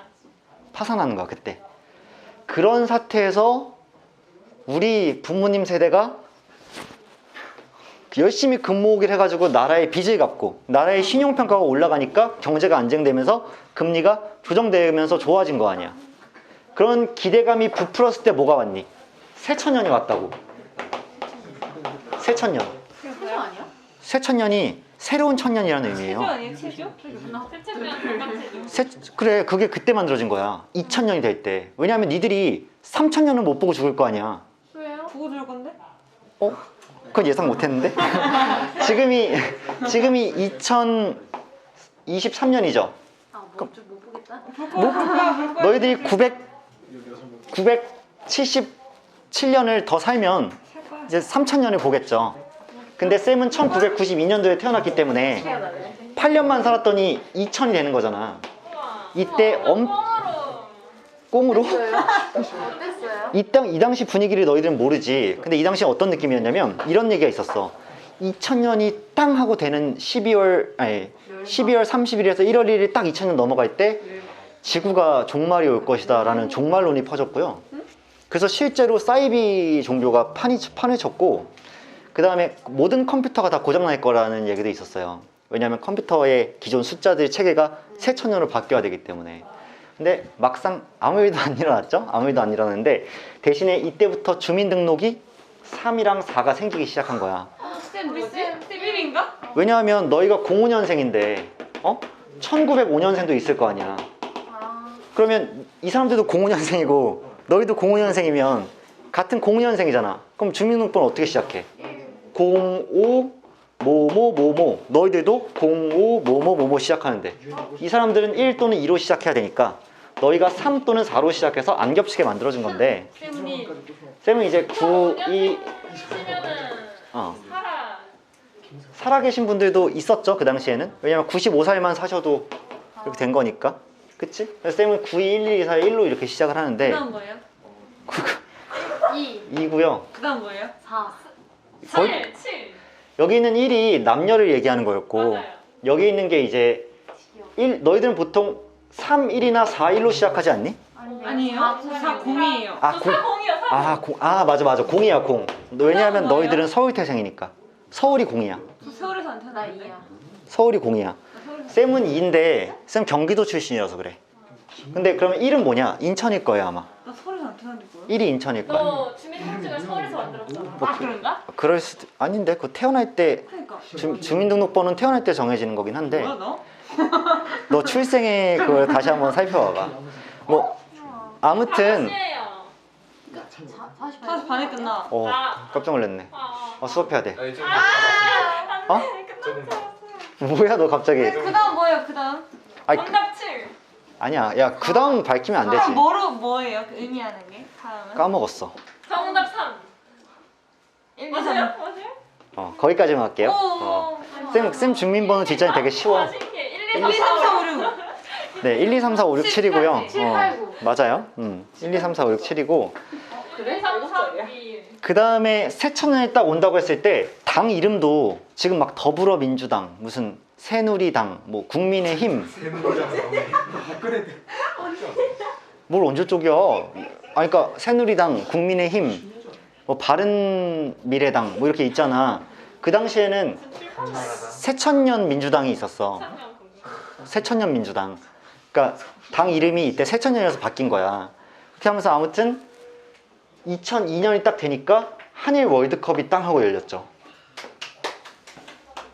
그때. 그런 사태에서 우리 부모님 세대가 열심히 근모으기를 해가지고 나라의 빚을 갚고, 나라의 신용평가가 올라가니까 경제가 안정되면서 금리가 조정되면서 좋아진 거 아니야. 그런 기대감이 부풀었을 때 뭐가 왔니? 새천년이 왔다고. 새천년. 체조 아니야? 새천년이 새로운 천년이라는 의미예요. 체조 아니에요? 체조? 그래, 그게 그때 만들어진 거야. 2000년이 될 때. 왜냐하면 니들이 3000년은 못 보고 죽을 거 아니야. 왜요? 보고 줄 건데? 그건 예상 못 했는데? 지금이 2023년이죠. 못 보겠다. 너희들이 977년을 더 살면 이제 3000년을 보겠죠. 근데 쌤은 1992년도에 태어났기 때문에 8년만 살았더니 2000이 되는 거잖아. 이때 꽁으로? 어땠어요? 이 당시 분위기를 너희들은 모르지. 근데 이 당시 어떤 느낌이었냐면 이런 얘기가 있었어. 2000년이 땅 하고 되는 12월 30일에서 1월 1일 딱 2000년 넘어갈 때 지구가 종말이 올 것이다 라는 종말론이 퍼졌고요. 그래서 실제로 사이비 종교가 판을 쳤고, 그 다음에 모든 컴퓨터가 다 고장날 거라는 얘기도 있었어요. 왜냐하면 컴퓨터의 기존 숫자들 체계가 새천년으로 바뀌어야 되기 때문에. 근데 막상 아무 일도 안 일어났죠? 아무 일도 안 일어났는데, 대신에 이때부터 주민등록이 3이랑 4가 생기기 시작한 거야. 쌤 뭐지? 쌤 1인가? 왜냐하면 너희가 05년생인데 1905년생도 있을 거 아니야. 그러면 이 사람들도 05년생이고 너희도 05년생이면 같은 05년생이잖아. 그럼 주민등록번호 어떻게 시작해? 05 뭐뭐뭐뭐 너희들도 05 뭐뭐뭐뭐 시작하는데 이 사람들은 1 또는 2로 시작해야 되니까 너희가 3 또는 4로 시작해서 안 겹치게 만들어준 건데 쌤이 쌤은 이제 9, 2 치면은 살아. 살아계신 분들도 있었죠 그 당시에는. 왜냐면 95살만 사셔도 이렇게 된 거니까. 그치? 그래서 쌤은 9, 2, 1, 2, 4, 1로 이렇게 시작을 하는데 그다음 뭐예요? 2, 2고요. 그다음 뭐예요? 4. 7. 7. 여기 있는 1이 남녀를 얘기하는 거였고 맞아요. 여기 있는 게 이제 1, 너희들은 보통 3, 1이나 4, 1로 시작하지 않니? 아니에요. 4 0이에요. 아, 저 공. 4 0이요. 4 0. 맞아 0이야 0. 왜냐하면 그다음 뭐예요? 너희들은 서울태생이니까. 서울이 0이야. 저 서울에서 안 나 태어났는데. 2야. 서울이 0이야. 쌤은 2인데 쌤 경기도 출신이라서 그래. 근데 그러면 1은 뭐냐? 인천일 거예요 아마. 나 서울에서 안 태어났는데 뭐야? 1이 인천일 거야. 너 주민등록증을 서울에서 만들었잖아. 아 그런가? 그럴 수도 아닌데 그거 태어날 때 그러니까. 주민등록번호는 태어날 때 정해지는 거긴 한데 뭐야 너? 너 출생의 그걸 다시 한번 살펴봐봐. 뭐 아무튼 4시 반에 끝나. 깜짝 놀랐네. 수업해야 돼. 아니 좀 어? 뭐야 너 갑자기? 그다음 뭐예요? 그다음? 아니, 정답 7. 아니야. 야 그 다음 밝히면 안 되지. 그럼 뭐예요? 그 의미하는 게? 다음은? 까먹었어. 정답 3. 1, 2, 3. 맞아요? 거기까지만 할게요. 오. 쌤 주민번호 뒷자리 되게 쉬워. 1, 2, 3, 4, 5, 6. 네, 1, 2, 3, 4, 5, 6, 7이고요. 7, 8, 9. 맞아요. 1, 2, 3, 4, 5, 6, 7이고 그래? 3, 3, 2. 그 다음에 새천년이 딱 온다고 했을 때 당 이름도 지금 막 더불어민주당, 무슨 새누리당, 뭐 국민의힘 뭘 언제 쪽이야? 그러니까 새누리당, 국민의힘, 뭐 바른미래당 뭐 이렇게 있잖아. 그 당시에는 새천년 민주당이 있었어. 새천년 민주당. 그러니까 당 이름이 이때 새천년이라서 바뀐 거야. 그렇게 하면서 아무튼 2002년이 딱 되니까 한일 월드컵이 땅 하고 열렸죠.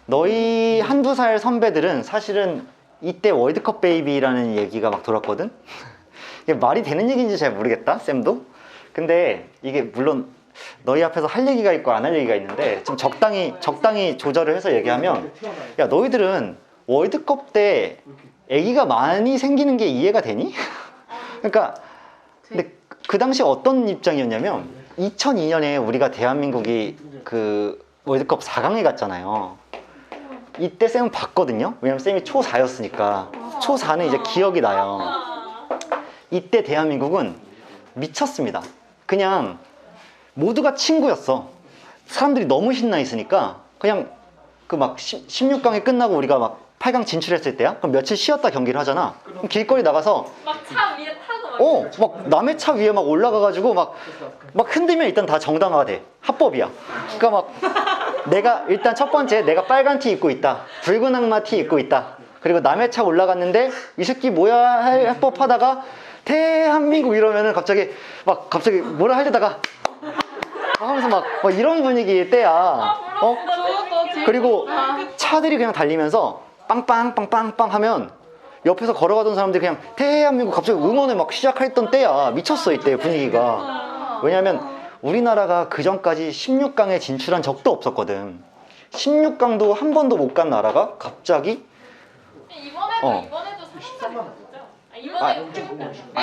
너희 한두 살 선배들은 사실은 이때 월드컵 베이비라는 얘기가 막 돌았거든? 이게 말이 되는 얘기인지 잘 모르겠다, 쌤도? 근데 이게 물론 너희 앞에서 할 얘기가 있고 안 할 얘기가 있는데 좀 적당히 조절을 해서 얘기하면 야, 너희들은 월드컵 때 애기가 많이 생기는 게 이해가 되니? 그러니까 근데 그 당시 어떤 입장이었냐면 2002년에 우리가 대한민국이 그 월드컵 4강에 갔잖아요. 이때 쌤은 봤거든요. 왜냐면 쌤이 초4였으니까. 초4는 이제 기억이 나요. 이때 대한민국은 미쳤습니다. 그냥 모두가 친구였어. 사람들이 너무 신나 있으니까 그냥 그 막 16강이 끝나고 우리가 막 8강 진출했을 때야? 그럼 며칠 쉬었다 경기를 하잖아. 그럼 길거리 나가서 막 차 위에 타고 막. 막 남의 차 위에 막 올라가가지고 막 흔들면 일단 다 정당화가 돼. 합법이야. 그러니까 막 내가 일단 첫 번째 내가 빨간 티 입고 있다. 붉은 악마 티 입고 있다. 그리고 남의 차 올라갔는데 이 새끼 뭐야 할 합법하다가 대한민국 이러면은 갑자기 뭐라 하려다가 하면서 막 이런 분위기 때야. 그리고 차들이 그냥 달리면서 빵빵빵빵빵 하면 옆에서 걸어가던 사람들이 그냥 대한민국 갑자기 응원을 막 시작했던 때야. 미쳤어 이때 분위기가. 왜냐면 우리나라가 그 전까지 16강에 진출한 적도 없었거든. 16강도 한 번도 못 간 나라가 갑자기 이번에도 3강까지 갔죠?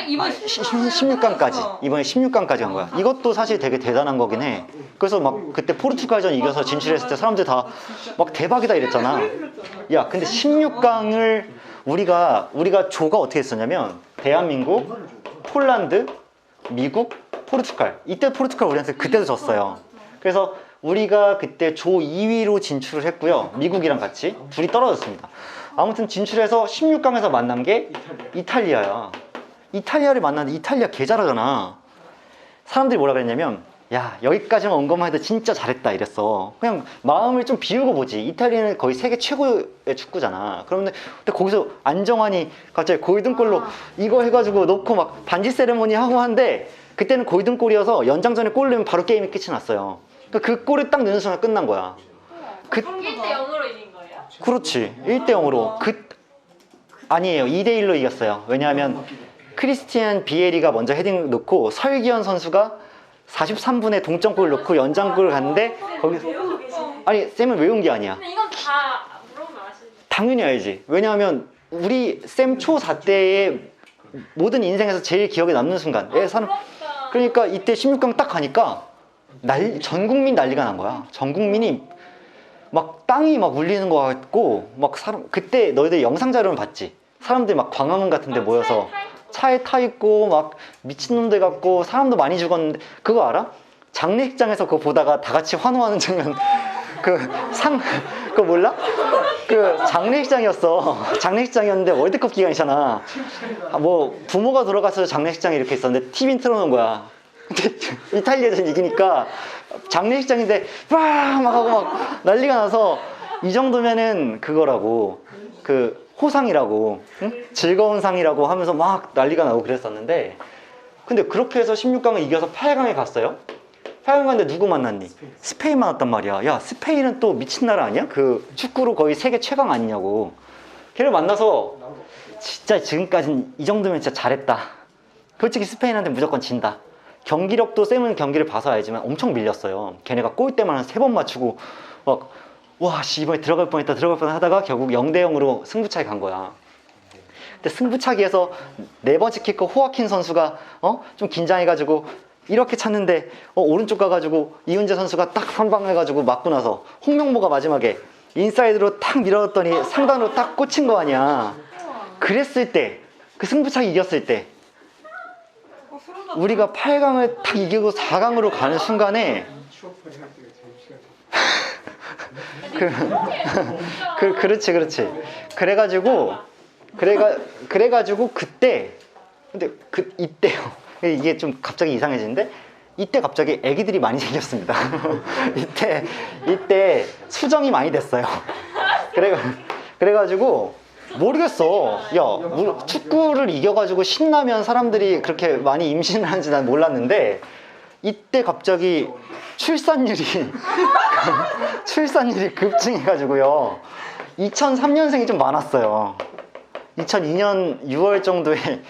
이번에 16강까지 이번에 16강까지 간 거야. 이것도 사실 되게 대단한 거긴 해. 그래서 막 그때 포르투갈전 이겨서 진출했을 때 사람들 다 막 대박이다 이랬잖아. 야 근데 16강을 우리가 조가 어떻게 했었냐면 대한민국, 폴란드, 미국, 포르투갈. 이때 포르투갈 우리한테 그때도 졌어요. 그래서 우리가 그때 조 2위로 진출을 했고요. 미국이랑 같이 둘이 떨어졌습니다. 아무튼 진출해서 16강에서 만난 게 이탈리아야. 이탈리아를 만났는데 이탈리아 개 잘하잖아. 사람들이 뭐라 그랬냐면 야 여기까지만 온 것만 해도 진짜 잘했다 이랬어. 그냥 마음을 좀 비우고 보지. 이탈리아는 거의 세계 최고의 축구잖아. 그런데 거기서 안정환이 갑자기 골든골로 이거 해가지고 넣고 막 반지 세레모니 하고 하는데 그때는 골든골이어서 연장전에 골 넣으면 바로 게임이 끝이 났어요. 그러니까 그 골을 딱 넣는 순간 끝난 거야. 1대 0으로 이긴 거예요? 그렇지. 1대 0으로. 아니에요. 2대 1로 이겼어요. 왜냐하면 크리스티안 비에리가 먼저 헤딩 넣고 설기현 선수가 43분에 동점골 넣고 연장골을 갔는데 거기서 아니 쌤은 외운 게 아니야. 근데 이건 다 물어보면 아시죠? 당연히 알지. 왜냐하면 우리 쌤 초4 때의 모든 인생에서 제일 기억에 남는 순간. 그러니까 이때 16강 딱 가니까 전 국민 난리가 난 거야. 전 국민이 막 땅이 막 울리는 것 같고 막 그때 너희들 영상 자료는 봤지? 사람들이 막 광화문 같은 데 모여서 차에 타 있고 막 미친놈들 같고 사람도 많이 죽었는데 그거 알아? 장례식장에서 그거 보다가 다 같이 환호하는 장면 그거 몰라? 그 장례식장이었는데 월드컵 기간이잖아. 뭐 부모가 돌아가서 장례식장에 이렇게 있었는데 TV 틀어놓은 거야. 근데 이탈리아전 이기니까 장례식장인데 막 하고 막 난리가 나서 이 정도면은 그거라고 그 호상이라고 응? 즐거운 상이라고 하면서 막 난리가 나고 그랬었는데 근데 그렇게 해서 16강을 이겨서 8강에 갔어요. 8강 갔는데 누구 만났니? 스페인 만났단 말이야. 야 스페인은 또 미친 나라 아니야? 그 축구로 거의 세계 최강 아니냐고. 걔를 만나서 진짜 지금까지는 이 정도면 진짜 잘했다. 솔직히 스페인한테 무조건 진다. 경기력도 쌤은 경기를 봐서 알지만 엄청 밀렸어요. 걔네가 골대만 한 3번 맞추고 막 와 씨 이번에 들어갈 뻔했다 하다가 결국 0대0으로 승부차기 간 거야. 근데 승부차기에서 4번째 키커 호아킨 선수가 좀 긴장해가지고 이렇게 찼는데 오른쪽 가가지고 이훈재 선수가 딱 한 방 해가지고 맞고 나서 홍명보가 마지막에 인사이드로 탁 밀어넣었더니 상단으로 딱 꽂힌 거 아니야. 그랬을 때 그 승부차기 이겼을 때 우리가 8강을 딱 이기고 4강으로 가는 순간에 그렇지. 그래가지고 그때 근데 이때요. 이게 좀 갑자기 이상해지는데 이때 갑자기 애기들이 많이 생겼습니다. 이때 수정이 많이 됐어요. 그래가지고 모르겠어. 야, 축구를 이겨가지고 신나면 사람들이 그렇게 많이 임신을 하는지 난 몰랐는데 이때 갑자기 출산율이 급증해가지고요. 2003년생이 좀 많았어요. 2002년 6월 정도에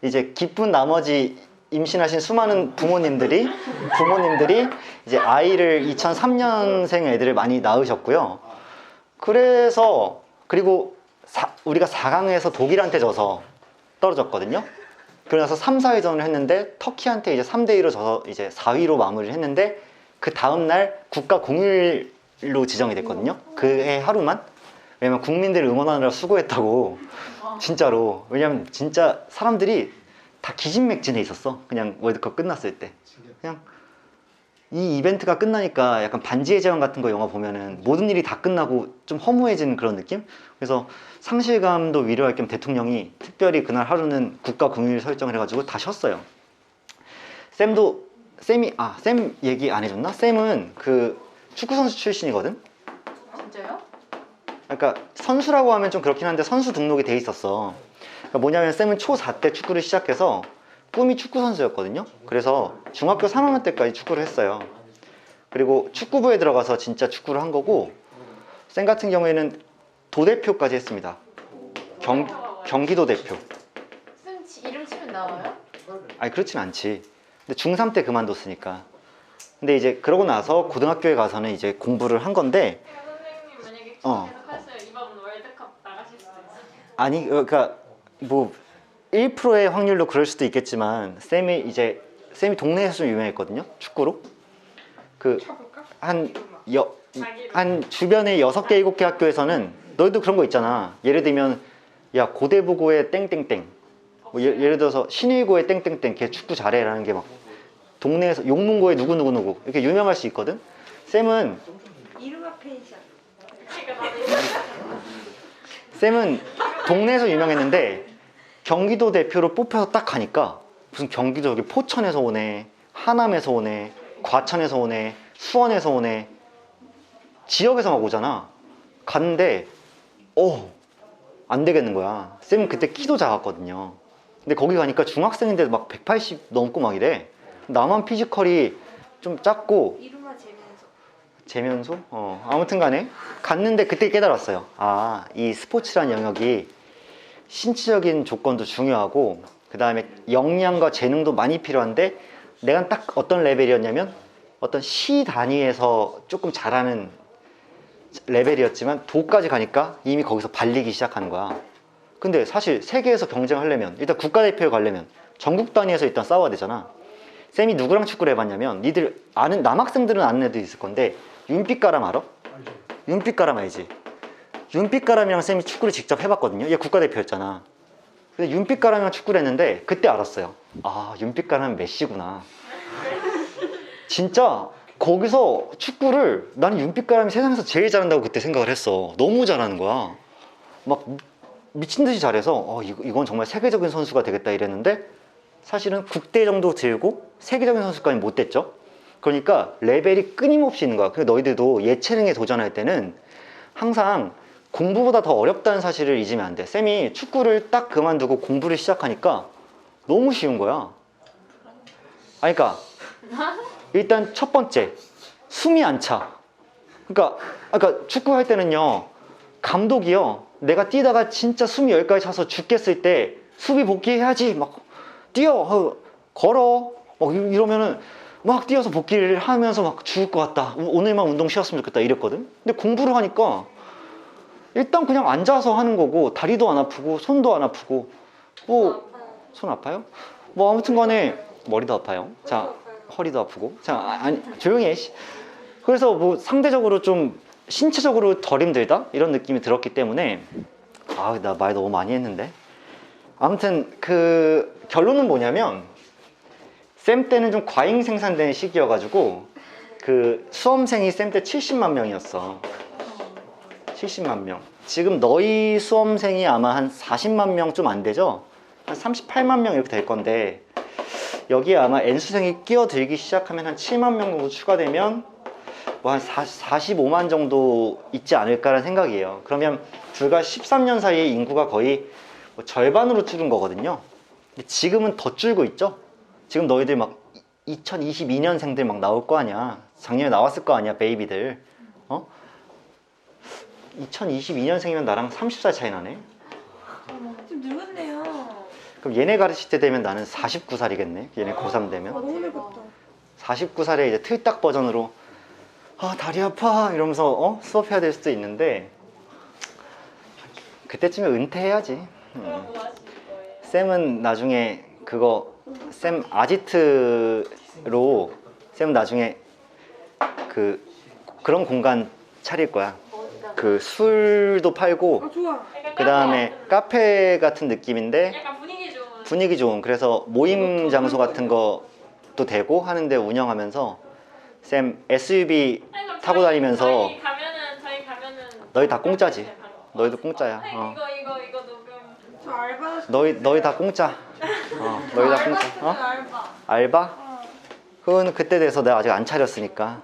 이제 기쁜 나머지 임신하신 수많은 부모님들이 이제 아이를 2003년생 애들을 많이 낳으셨고요. 그래서 그리고 우리가 4강에서 독일한테 져서 떨어졌거든요. 그래서 3, 4위전을 했는데 터키한테 이제 3대2로 져서 이제 4위로 마무리를 했는데 그 다음날 국가 공휴일로 지정이 됐거든요. 그해 하루만. 왜냐면 국민들을 응원하느라 수고했다고. 진짜로. 왜냐면 진짜 사람들이 다 기진맥진해 있었어. 그냥 월드컵 끝났을 때. 그냥 이 이벤트가 끝나니까 약간 반지의 제왕 같은 거 영화 보면은 모든 일이 다 끝나고 좀 허무해지는 그런 느낌? 그래서 상실감도 위로할 겸 대통령이 특별히 그날 하루는 국가 공휴일 설정을 해가지고 다 쉬었어요. 쌤 얘기 안 해줬나? 쌤은 그 축구선수 출신이거든? 진짜요? 그러니까 선수라고 하면 좀 그렇긴 한데 선수 등록이 돼 있었어. 그러니까 뭐냐면 쌤은 초4 때 축구를 시작해서 꿈이 축구 선수였거든요. 그래서 중학교 3학년 때까지 축구를 했어요. 그리고 축구부에 들어가서 진짜 축구를 한 거고 쌤 같은 경우에는 도대표까지 했습니다. 경기도 대표. 쌤 이름 치면 나와요? 아니 그렇진 않지. 근데 중3 때 그만뒀으니까. 근데 이제 그러고 나서 고등학교에 가서는 이제 공부를 한 건데 선생님 만약에 계속 하셔요. 이번 월드컵 나가실 수도 있어요. 아니 그러니까 뭐 1%의 확률로 그럴 수도 있겠지만 쌤이 동네에서 좀 유명했거든요. 축구로. 한 주변에 6개 7개 학교에서는 너희도 그런 거 있잖아. 예를 들면 야 고대부고의 땡땡땡 뭐 예를 들어서 신일고의 땡땡땡 걔 축구 잘해라는 게 막 동네에서 용문고의 누구누구누구 이렇게 유명할 수 있거든. 쌤은 동네에서 유명했는데 경기도 대표로 뽑혀서 딱 가니까 무슨 경기도 여기 포천에서 오네, 하남에서 오네, 과천에서 오네, 수원에서 오네, 지역에서 막 오잖아. 갔는데 안 되겠는 거야. 쌤은 그때 키도 작았거든요. 근데 거기 가니까 중학생인데 막 180 넘고 막 이래. 나만 피지컬이 좀 작고 이름아 재면서. 재면소? 아무튼 간에 갔는데 그때 깨달았어요. 이 스포츠란 영역이 신체적인 조건도 중요하고 그 다음에 역량과 재능도 많이 필요한데 내가 딱 어떤 레벨이었냐면 어떤 시 단위에서 조금 잘하는 레벨이었지만 도까지 가니까 이미 거기서 발리기 시작하는 거야. 근데 사실 세계에서 경쟁하려면 일단 국가대표에 가려면 전국 단위에서 일단 싸워야 되잖아. 쌤이 누구랑 축구를 해봤냐면 니들 아는 남학생들은 아는 애들 있을 건데 윤빛가람 알아? 알죠. 윤빛가람 알지? 윤빛가람이랑 쌤이 축구를 직접 해봤거든요. 얘 국가대표였잖아. 근데 윤빛가람이랑 축구를 했는데 그때 알았어요. 아, 윤빛가람은 메시구나. 진짜 거기서 축구를 나는 윤빛가람이 세상에서 제일 잘한다고 그때 생각을 했어. 너무 잘하는 거야. 막 미친 듯이 잘해서 이건 정말 세계적인 선수가 되겠다 이랬는데 사실은 국대 정도 들고 세계적인 선수까지 못 됐죠. 그러니까 레벨이 끊임없이 있는 거야. 그러니까 너희들도 예체능에 도전할 때는 항상 공부보다 더 어렵다는 사실을 잊으면 안 돼. 쌤이 축구를 딱 그만두고 공부를 시작하니까 너무 쉬운 거야. 아니, 그러니까 일단 첫 번째 숨이 안 차. 그러니까 축구 할 때는요, 감독이요, 내가 뛰다가 진짜 숨이 여기까지 차서 죽겠을 때 수비 복귀해야지 막 뛰어 걸어 막 이러면은 막 뛰어서 복귀를 하면서 막 죽을 것 같다. 오늘만 운동 쉬었으면 좋겠다 이랬거든. 근데 공부를 하니까 일단 그냥 앉아서 하는 거고 다리도 안 아프고 손도 안 아프고 뭐 손 아파요? 뭐 아무튼 간에 머리도 아파요. 자, 허리도 아프고. 자, 아니 조용히 해. 그래서 뭐 상대적으로 좀 신체적으로 덜 힘들다 이런 느낌이 들었기 때문에 나 말 너무 많이 했는데 아무튼 그 결론은 뭐냐면 쌤 때는 좀 과잉 생산되는 시기여가지고 그 수험생이 쌤 때 70만 명이었어. 70만 명. 지금 너희 수험생이 아마 한 40만 명 좀 안 되죠? 한 38만 명 이렇게 될 건데 여기에 아마 N수생이 끼어들기 시작하면 한 7만 명 정도 추가되면 뭐 한 45만 정도 있지 않을까라는 생각이에요. 그러면 불과 13년 사이에 인구가 거의 뭐 절반으로 줄은 거거든요. 근데 지금은 더 줄고 있죠? 지금 너희들 막 2022년생들 막 나올 거 아니야. 작년에 나왔을 거 아니야, 베이비들. 2022년생이면 나랑 30살 차이 나네. 좀 늙었네요. 그럼 얘네 가르칠 때 되면 나는 49살이겠네. 얘네 고3 되면. 너무 늙었다. 49살에 이제 틀딱 버전으로 다리 아파 이러면서 수업해야 될 수도 있는데 그때쯤에 은퇴해야지. 그럼 뭐 하실 거예요? 쌤은 나중에 쌤 아지트로 쌤은 나중에 그런 공간 차릴 거야. 그 술도 팔고 좋아. 그 다음에 카페 같은 느낌인데 약간 분위기 좋은 그래서 모임 장소 같은 것도 되고 하는데 운영하면서 쌤 SUV 타고 다니면서 저희 가면은 너희 다 공짜지. 너희도 공짜야. 이거 녹음. 저 알바. 너희 다 공짜. 너희 다 공짜. 알바. 알바? 그거는 그때 돼서 내가 아직 안 차렸으니까.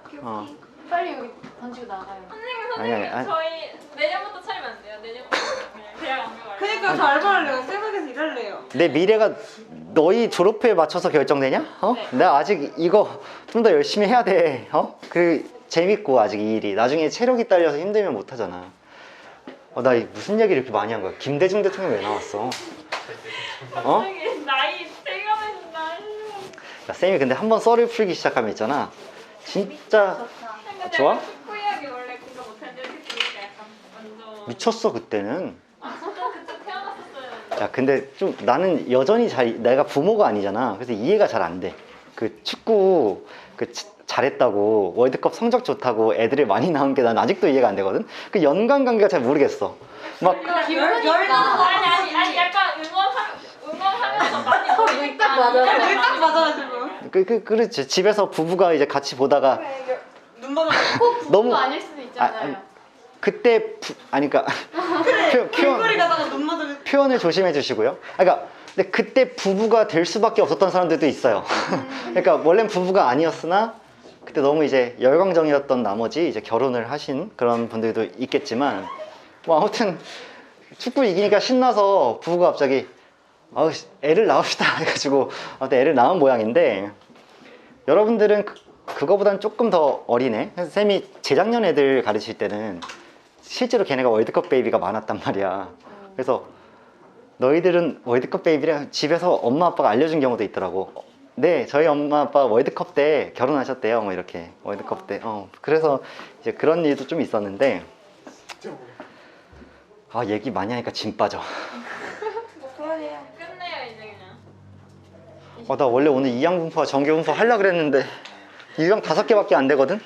빨리 여기 던지고 나가요. 아니. 저희 내년부터 차리면 안 돼요? 내년부터 그냥 대학 안 가고. 그러니까 저 알바할래요. 세븐에서 일할래요. 내 미래가 너희 졸업회에 맞춰서 결정되냐? 내가 아직 이거 좀 더 열심히 해야 돼. 재밌고 아직 이 일이. 나중에 체력이 딸려서 힘들면 못 하잖아. 나 무슨 얘기를 이렇게 많이 한 거야? 김대중 대통령 왜 나왔어? 갑자기 나이 생각해준다. 야, 쌤이 근데 한번 썰을 풀기 시작하면 있잖아. 진짜 좋아? 축구 이야기 원래 공감 못하는데 이렇게 들으니까 약간 완전. 미쳤어 그때는. 그때 태어났었어요. 야 근데 좀 나는 여전히 내가 부모가 아니잖아. 그래서 이해가 잘 안 돼. 그 축구 잘했다고 월드컵 성적 좋다고 애들이 많이 나온 게 난 아직도 이해가 안 되거든. 그 연관 관계가 잘 모르겠어. 막 기분이니까. 아니 약간 응원하면서 많이 눈딱 맞아서. 눈딱 맞아가지고. 그렇지. 집에서 부부가 이제 같이 보다가 눈 맞아. 꼭 너무- 부부가 아닐 수도 있잖아요. 그때 그러니까 길거리 가다가 눈 맞아. 표현을 조심해 주시고요. 그러니까 근데 그때 부부가 될 수밖에 없었던 사람들도 있어요. 그러니까 원래는 부부가 아니었으나 그때 너무 이제 열광적이었던 나머지 이제 결혼을 하신 그런 분들도 있겠지만 뭐 아무튼 축구 이기니까 신나서 부부가 갑자기 애를 낳읍시다 해가지고 아무튼 애를 낳은 모양인데 여러분들은 그거보단 조금 더 어리네. 그래서 쌤이 재작년 애들 가르칠 때는 실제로 걔네가 월드컵 베이비가 많았단 말이야. 그래서 너희들은 월드컵 베이비를 집에서 엄마 아빠가 알려준 경우도 있더라고. 네, 저희 엄마 아빠 월드컵 때 결혼하셨대요. 뭐 이렇게 월드컵 때. 그래서 이제 그런 일도 좀 있었는데 아 얘기 많이 하니까 진 빠져. 그만해요. 끝내요 이제 그냥. 나 원래 오늘 이항분포와 정규분포 하려고 그랬는데 유형 5개밖에 안 되거든?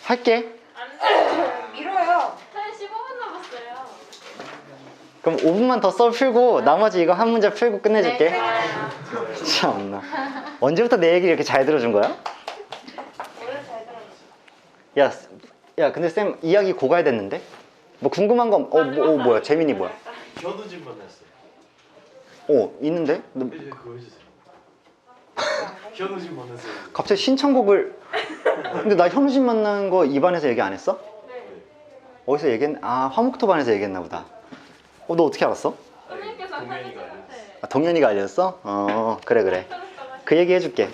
할게. 밀어요. 한 15분 남았어요. 그럼 5분만 더 썰 풀고 나머지 이거 한 문제 풀고 끝내줄게. 네. 참나. 언제부터 내 얘기를 이렇게 잘 들어준 거야? 원래 잘 들었어. 야 근데 쌤 이야기 고가야 됐는데? 뭐 궁금한 건 뭐야? 재민이 뭐야? 현우진 만났어요. 있는데? 너 이제 그거 해주세요. 현우진 만났어요. 갑자기 신청곡을 근데 나 현우진 만난 거 입안에서 얘기 안 했어? 어디서 얘기했? 화목토반에서 얘기했나 보다. 너 어떻게 알았어? 선생님께서 동현이가 편집한테. 동현이가 알려줬어? 그래 그 얘기 해줄게.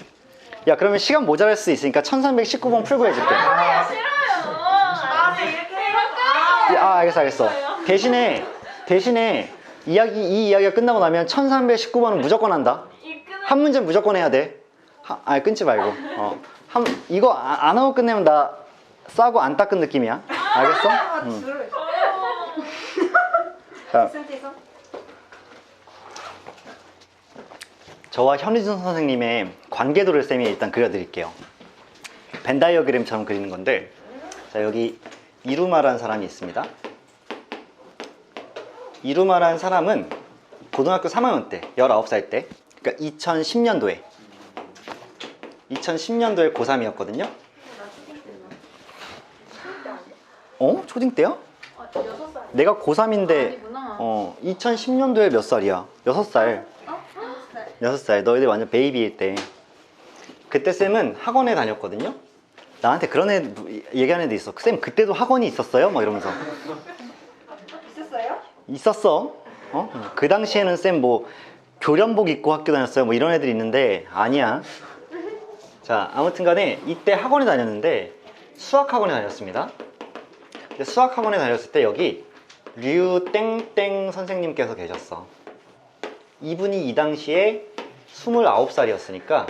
야 그러면 시간 모자랄 수 있으니까 1319번 풀고 해줄게. 싫어요. 이렇게 알겠어. 대신에 이 이야기가 끝나고 나면 1319번은 무조건 한다. 한 문제는 무조건 해야 돼. 끊지 말고. 이거 안 하고 끝내면 나 싸고 안 닦은 느낌이야. 알겠어? 자, 저와 현희준 선생님의 관계도를 쌤이 일단 그려드릴게요. 벤 다이어그램처럼 그리는 건데, 자 여기 이루마라는 사람이 있습니다. 이루마라는 사람은 고등학교 3학년 때, 19살 때, 그러니까 2010년도에 고3이었거든요. 초딩 때요? 6살. 내가 고3인데 아니구나. 2010년도에 몇 살이야? 6살. 6살. 너희들 완전 베이비일 때. 그때 쌤은 학원에 다녔거든요. 나한테 그런 애 얘기하는 애도 있어. 쌤 그때도 학원이 있었어요? 막 이러면서. 있었어요? 있었어. 그 당시에는 쌤 뭐 교련복 입고 학교 다녔어요. 뭐 이런 애들이 있는데 아니야. 자 아무튼 간에 이때 학원에 다녔는데 수학학원에 다녔습니다. 근데 수학학원에 다녔을 때 여기 류땡땡 선생님께서 계셨어. 이분이 이 당시에 29살이었으니까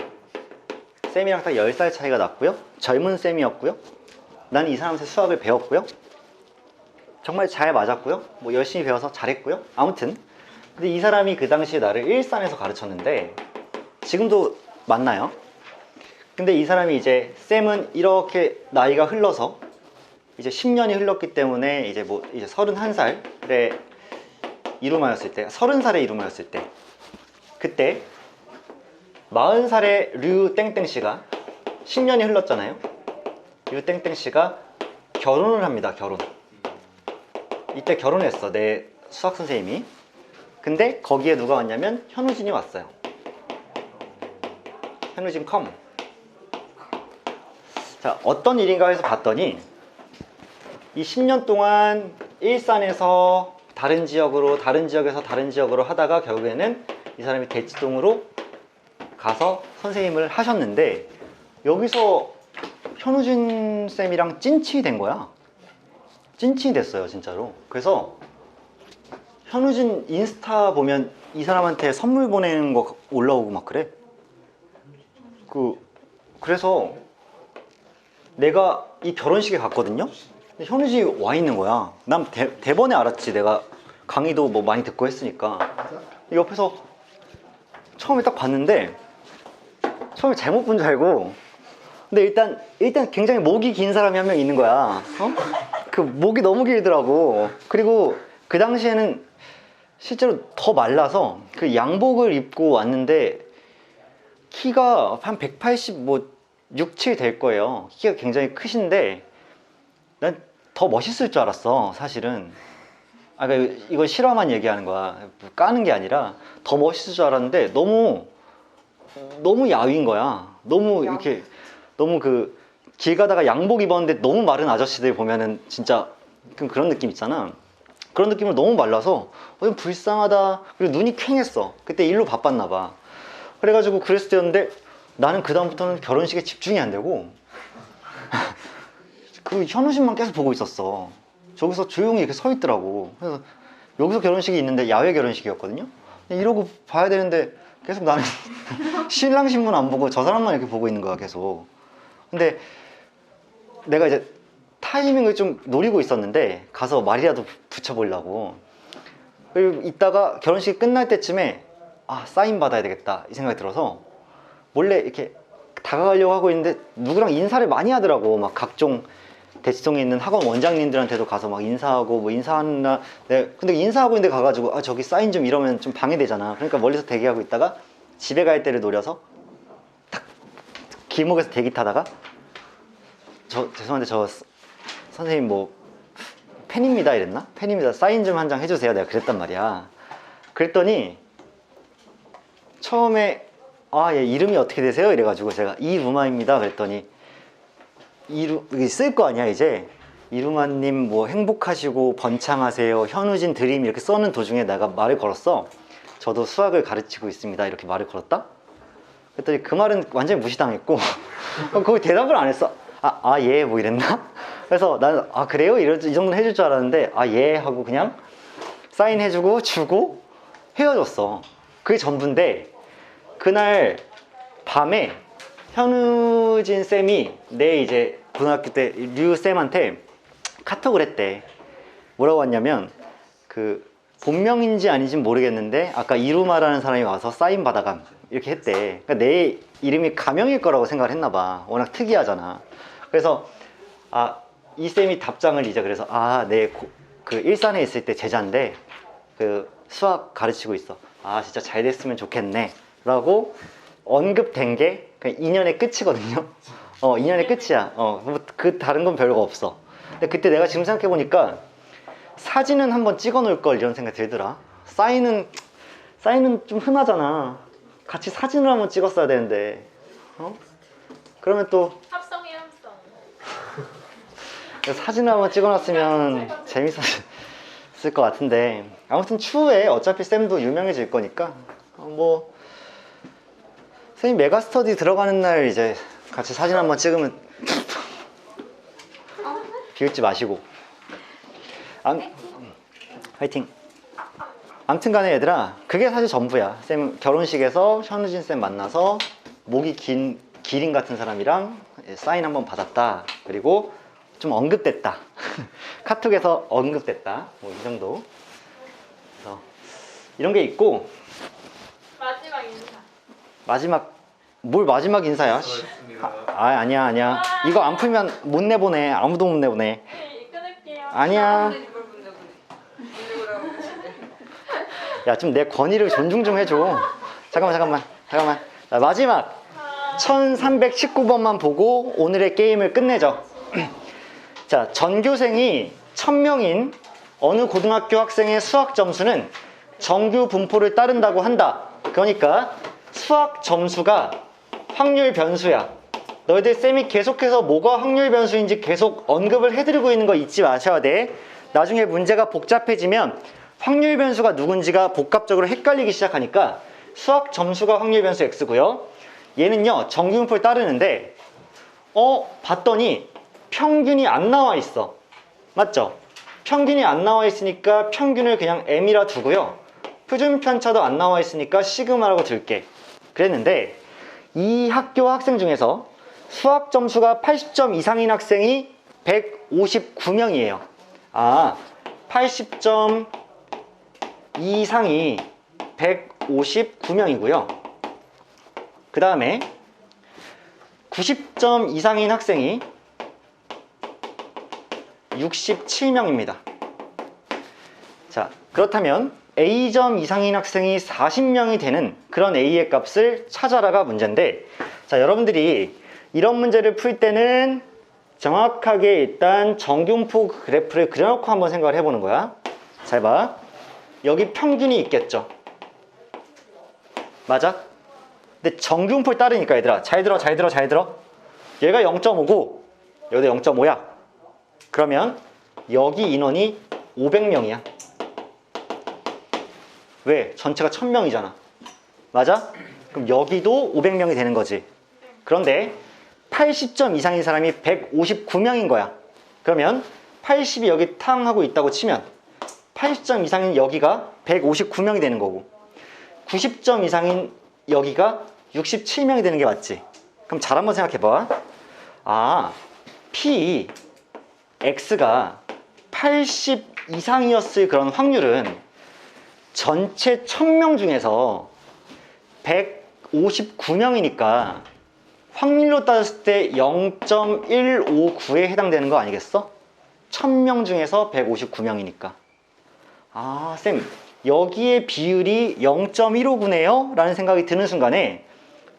쌤이랑 딱 10살 차이가 났고요. 젊은 쌤이었고요. 나는 이 사람한테 수학을 배웠고요. 정말 잘 맞았고요. 뭐 열심히 배워서 잘했고요. 아무튼 근데 이 사람이 그 당시에 나를 일산에서 가르쳤는데 지금도 만나요. 근데 이 사람이 이제 쌤은 이렇게 나이가 흘러서 이제 10년이 흘렀기 때문에 이제 31살에 이루마였을 때, 30살에 이루마였을 때, 그때 40살의 류땡땡 씨가 10년이 흘렀잖아요. 류땡땡 씨가 결혼을 합니다. 이때 결혼했어, 내 수학 선생님이. 근데 거기에 누가 왔냐면 현우진이 왔어요. 현우진 컴. 자, 어떤 일인가 해서 봤더니 이 10년 동안 일산에서 다른 지역에서 다른 지역으로 하다가 결국에는 이 사람이 대치동으로 가서 선생님을 하셨는데 여기서 현우진 쌤이랑 찐친이 된 거야. 찐친이 됐어요, 진짜로. 그래서 현우진 인스타 보면 이 사람한테 선물 보내는 거 올라오고 막 그래. 그래서 내가 이 결혼식에 갔거든요. 근데 현우진이 와 있는 거야. 난 대번에 알았지. 내가 강의도 뭐 많이 듣고 했으니까. 옆에서 처음에 딱 봤는데 처음에 잘못 본 줄 알고. 근데 일단 굉장히 목이 긴 사람이 한 명 있는 거야. 그 목이 너무 길더라고. 그리고 그 당시에는 실제로 더 말라서 그 양복을 입고 왔는데 키가 한 180 6, 7 될 거예요. 키가 굉장히 크신데 난 더 멋있을 줄 알았어, 사실은. 그러니까 이거 실화만 얘기하는 거야. 까는 게 아니라 더 멋있을 줄 알았는데 너무 야위인 거야. 너무 길 가다가 양복 입었는데 너무 마른 아저씨들 보면은 진짜 그런 느낌 있잖아. 그런 느낌으로 너무 말라서 좀 불쌍하다. 그리고 눈이 퀭했어. 그때 일로 바빴나 봐. 그래가지고 그랬을 때였는데 나는 그다음부터는 결혼식에 집중이 안 되고 그 현우진만 계속 보고 있었어. 저기서 조용히 이렇게 서 있더라고. 그래서 여기서 결혼식이 있는데 야외 결혼식이었거든요. 이러고 봐야 되는데 계속 나는 신랑 신문 안 보고 저 사람만 이렇게 보고 있는 거야, 계속. 근데 내가 이제 타이밍을 좀 노리고 있었는데 가서 말이라도 붙여보려고. 그리고 이따가 결혼식이 끝날 때쯤에 아 사인 받아야 되겠다 이 생각이 들어서 몰래 이렇게 다가가려고 하고 있는데 누구랑 인사를 많이 하더라고. 막 각종 대치동에 있는 학원 원장님들한테도 가서 막 인사하고 뭐 인사하는 날 근데 인사하고 있는데 가가지고 아 저기 사인 좀 이러면 좀 방해되잖아. 그러니까 멀리서 대기하고 있다가 집에 갈 때를 노려서 탁 길목에서 대기 타다가 저 죄송한데 저 선생님 뭐 팬입니다 이랬나? 팬입니다 사인 좀 한 장 해주세요 내가 그랬단 말이야. 그랬더니 처음에 아 예 이름이 어떻게 되세요? 이래가지고 제가 이루마입니다 그랬더니 이게 쓸 거 아니야 이제. 이루마님 뭐 행복하시고 번창하세요 현우진 드림 이렇게 써는 도중에 내가 말을 걸었어. 저도 수학을 가르치고 있습니다 이렇게 말을 걸었다. 그랬더니 그 말은 완전히 무시당했고 거기 대답을 안 했어. 아 예 뭐 이랬나? 그래서 나는 아 그래요? 이 정도는 해줄 줄 알았는데 아 예 하고 그냥 사인해주고 주고 헤어졌어. 그게 전부인데 그날 밤에 현우진 쌤이 내 이제 고등학교 때 류 쌤한테 카톡을 했대. 뭐라고 왔냐면 그 본명인지 아닌지는 모르겠는데 아까 이루마라는 사람이 와서 사인 받아감 이렇게 했대. 그러니까 내 이름이 가명일 거라고 생각을 했나 봐. 워낙 특이하잖아. 그래서 이 쌤이 답장을 이제 그래서 그 일산에 있을 때 제자인데 그 수학 가르치고 있어. 아 진짜 잘 됐으면 좋겠네 라고 언급된 게 그냥 인연의 끝이거든요. 2년의 끝이야. 그 다른 건 별거 없어. 근데 그때 내가 지금 생각해 보니까 사진은 한번 찍어 놓을 걸 이런 생각이 들더라. 사인은 좀 흔하잖아. 같이 사진을 한번 찍었어야 되는데. 그러면 또 합성이 합성. 사진을 한번 찍어 놨으면 재밌었을 것 같은데. 아무튼 추후에 어차피 쌤도 유명해질 거니까 뭐 선생님 메가스터디 들어가는 날 이제 같이 사진 한번 찍으면 비웃지 마시고 화이팅. 아무튼 간에 얘들아 그게 사실 전부야. 쌤 결혼식에서 현우진 쌤 만나서 목이 긴 기린 같은 사람이랑 사인 한번 받았다. 그리고 좀 언급됐다. 카톡에서 언급됐다. 뭐 이 정도. 그래서 이런 게 있고 마지막 인사. 마지막 인사야? 아니야. 이거 안 풀면 못 내보내. 아무도 못 내보내. 네, 끊을게요. 아니야. 야, 좀 내 권위를 존중 좀 해줘. 잠깐만. 자, 마지막 1319번만 보고 오늘의 게임을 끝내죠. 자, 전교생이 1000명인 어느 고등학교 학생의 수학 점수는 정규 분포를 따른다고 한다. 그러니까 수학 점수가 확률 변수야. 너희들 쌤이 계속해서 뭐가 확률 변수인지 계속 언급을 해드리고 있는 거 잊지 마셔야 돼. 나중에 문제가 복잡해지면 확률 변수가 누군지가 복합적으로 헷갈리기 시작하니까 수학 점수가 확률 변수 x고요. 얘는요 정규 분포를 따르는데 봤더니 평균이 안 나와 있어. 맞죠? 평균이 안 나와 있으니까 평균을 그냥 m이라 두고요. 표준 편차도 안 나와 있으니까 시그마라고 둘게. 그랬는데 이 학교 학생 중에서 수학 점수가 80점 이상인 학생이 159명이에요. 80점 이상이 159명이고요. 그 다음에 90점 이상인 학생이 67명입니다. 자, 그렇다면 A점 이상인 학생이 40명이 되는 그런 A의 값을 찾아라가 문제인데, 자, 여러분들이 이런 문제를 풀 때는 정확하게 일단 정균포 그래프를 그려놓고 한번 생각을 해보는 거야. 잘 봐. 여기 평균이 있겠죠. 맞아? 근데 정균포를 따르니까 얘들아 잘 들어. 얘가 0.5고 여기도 0.5야. 그러면 여기 인원이 500명이야. 왜? 전체가 1000명이잖아. 맞아? 그럼 여기도 500명이 되는 거지. 그런데 80점 이상인 사람이 159명인 거야. 그러면 80이 여기 탕 하고 있다고 치면 80점 이상인 여기가 159명이 되는 거고 90점 이상인 여기가 67명이 되는 게 맞지. 그럼 잘 한번 생각해 봐. P X가 80 이상이었을 그런 확률은 전체 1000명 중에서 159명이니까 확률로 따졌을 때 0.159에 해당되는 거 아니겠어? 1000명 중에서 159명이니까. 아, 쌤, 여기에 비율이 0.159네요? 라는 생각이 드는 순간에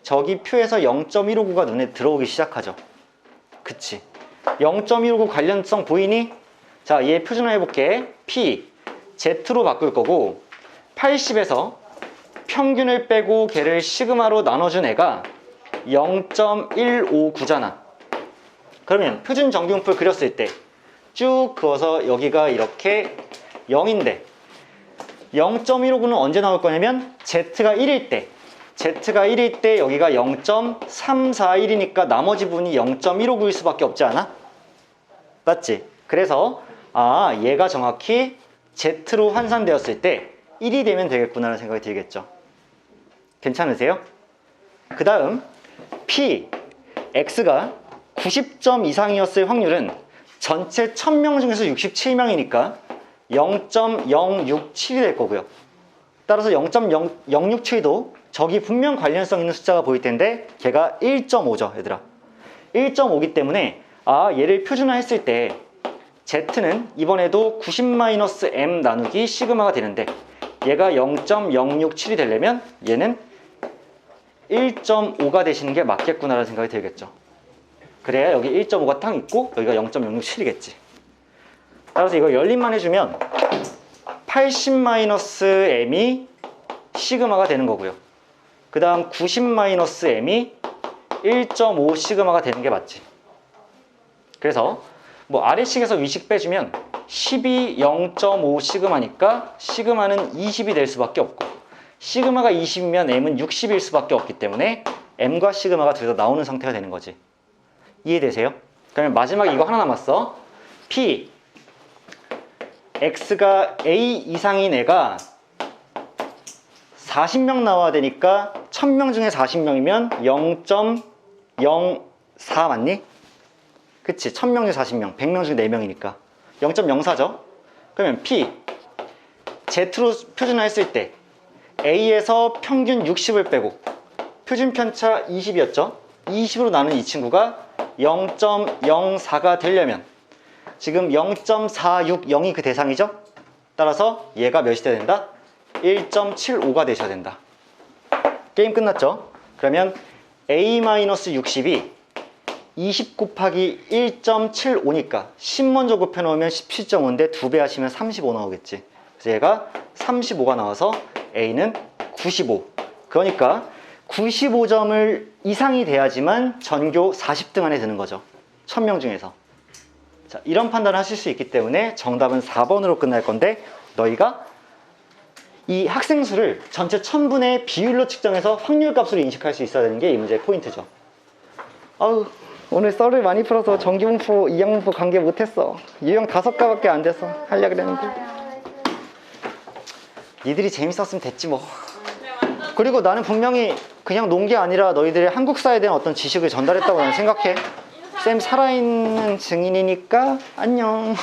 저기 표에서 0.159가 눈에 들어오기 시작하죠. 그치? 0.159 관련성 보이니? 자, 얘 표준화 해볼게. P, Z로 바꿀 거고 80에서 평균을 빼고 걔를 시그마로 나눠준 애가 0.159잖아. 그러면 표준 정비분포를 그렸을 때 쭉 그어서 여기가 이렇게 0인데 0.159는 언제 나올 거냐면 Z가 1일 때 여기가 0.341이니까 나머지 부분이 0.159일 수밖에 없지 않아? 맞지? 그래서 아, 얘가 정확히 Z로 환산되었을 때 1이 되면 되겠구나라는 생각이 들겠죠. 괜찮으세요? 그 다음 P, X가 90점 이상이었을 확률은 전체 1000명 중에서 67명이니까 0.067이 될 거고요. 따라서 0.067도 저기 분명 관련성 있는 숫자가 보일 텐데 걔가 1.5죠, 얘들아. 1.5기 때문에 아, 얘를 표준화 했을 때 Z는 이번에도 90-M 나누기 시그마가 되는데 얘가 0.067이 되려면 얘는 1.5가 되시는 게 맞겠구나라는 생각이 들겠죠. 그래야 여기 1.5가 딱 있고 여기가 0.067이겠지. 따라서 이거 열림만 해주면 80-M이 시그마가 되는 거고요. 그 다음 90-M이 1.5 시그마가 되는 게 맞지. 그래서 뭐 아래식에서 위식 빼주면 10이 0.5 시그마니까 시그마는 20이 될 수밖에 없고 시그마가 20이면 M은 60일 수밖에 없기 때문에 M과 시그마가 둘 다 나오는 상태가 되는 거지. 이해되세요? 그러면 마지막에 이거 하나 남았어. P, X가 A 이상인 애가 40명 나와야 되니까 1000명 중에 40명이면 0.04 맞니? 그치? 1000명 중에 40명, 100명 중에 4명이니까 0.04죠? 그러면 P, Z로 표준화 했을 때 A에서 평균 60을 빼고 표준 편차 20이었죠? 20으로 나눈 이 친구가 0.04가 되려면 지금 0.460이 그 대상이죠? 따라서 얘가 몇이 돼야 된다? 1.75가 되셔야 된다. 게임 끝났죠? 그러면 A-60이 20 곱하기 1.75니까 10 먼저 곱해놓으면 17.5인데 2배 하시면 35 나오겠지. 그래서 얘가 35가 나와서 A는 95. 그러니까 95점을 이상이 돼야지만 전교 40등 안에 드는 거죠. 1000명 중에서. 자, 이런 판단을 하실 수 있기 때문에 정답은 4번으로 끝날 건데 너희가 이 학생 수를 전체 1000분의 비율로 측정해서 확률값으로 인식할 수 있어야 되는 게 이 문제의 포인트죠. 아우, 오늘 썰을 많이 풀어서 정기분포, 이항분포 관계 못했어. 유형 5가밖에 안 돼서 하려고 그랬는데. 니들이 재밌었으면 됐지 뭐. 그리고 나는 분명히 그냥 논 게 아니라 너희들의 한국사에 대한 어떤 지식을 전달했다고 나는 생각해. 쌤 살아있는 증인이니까 안녕.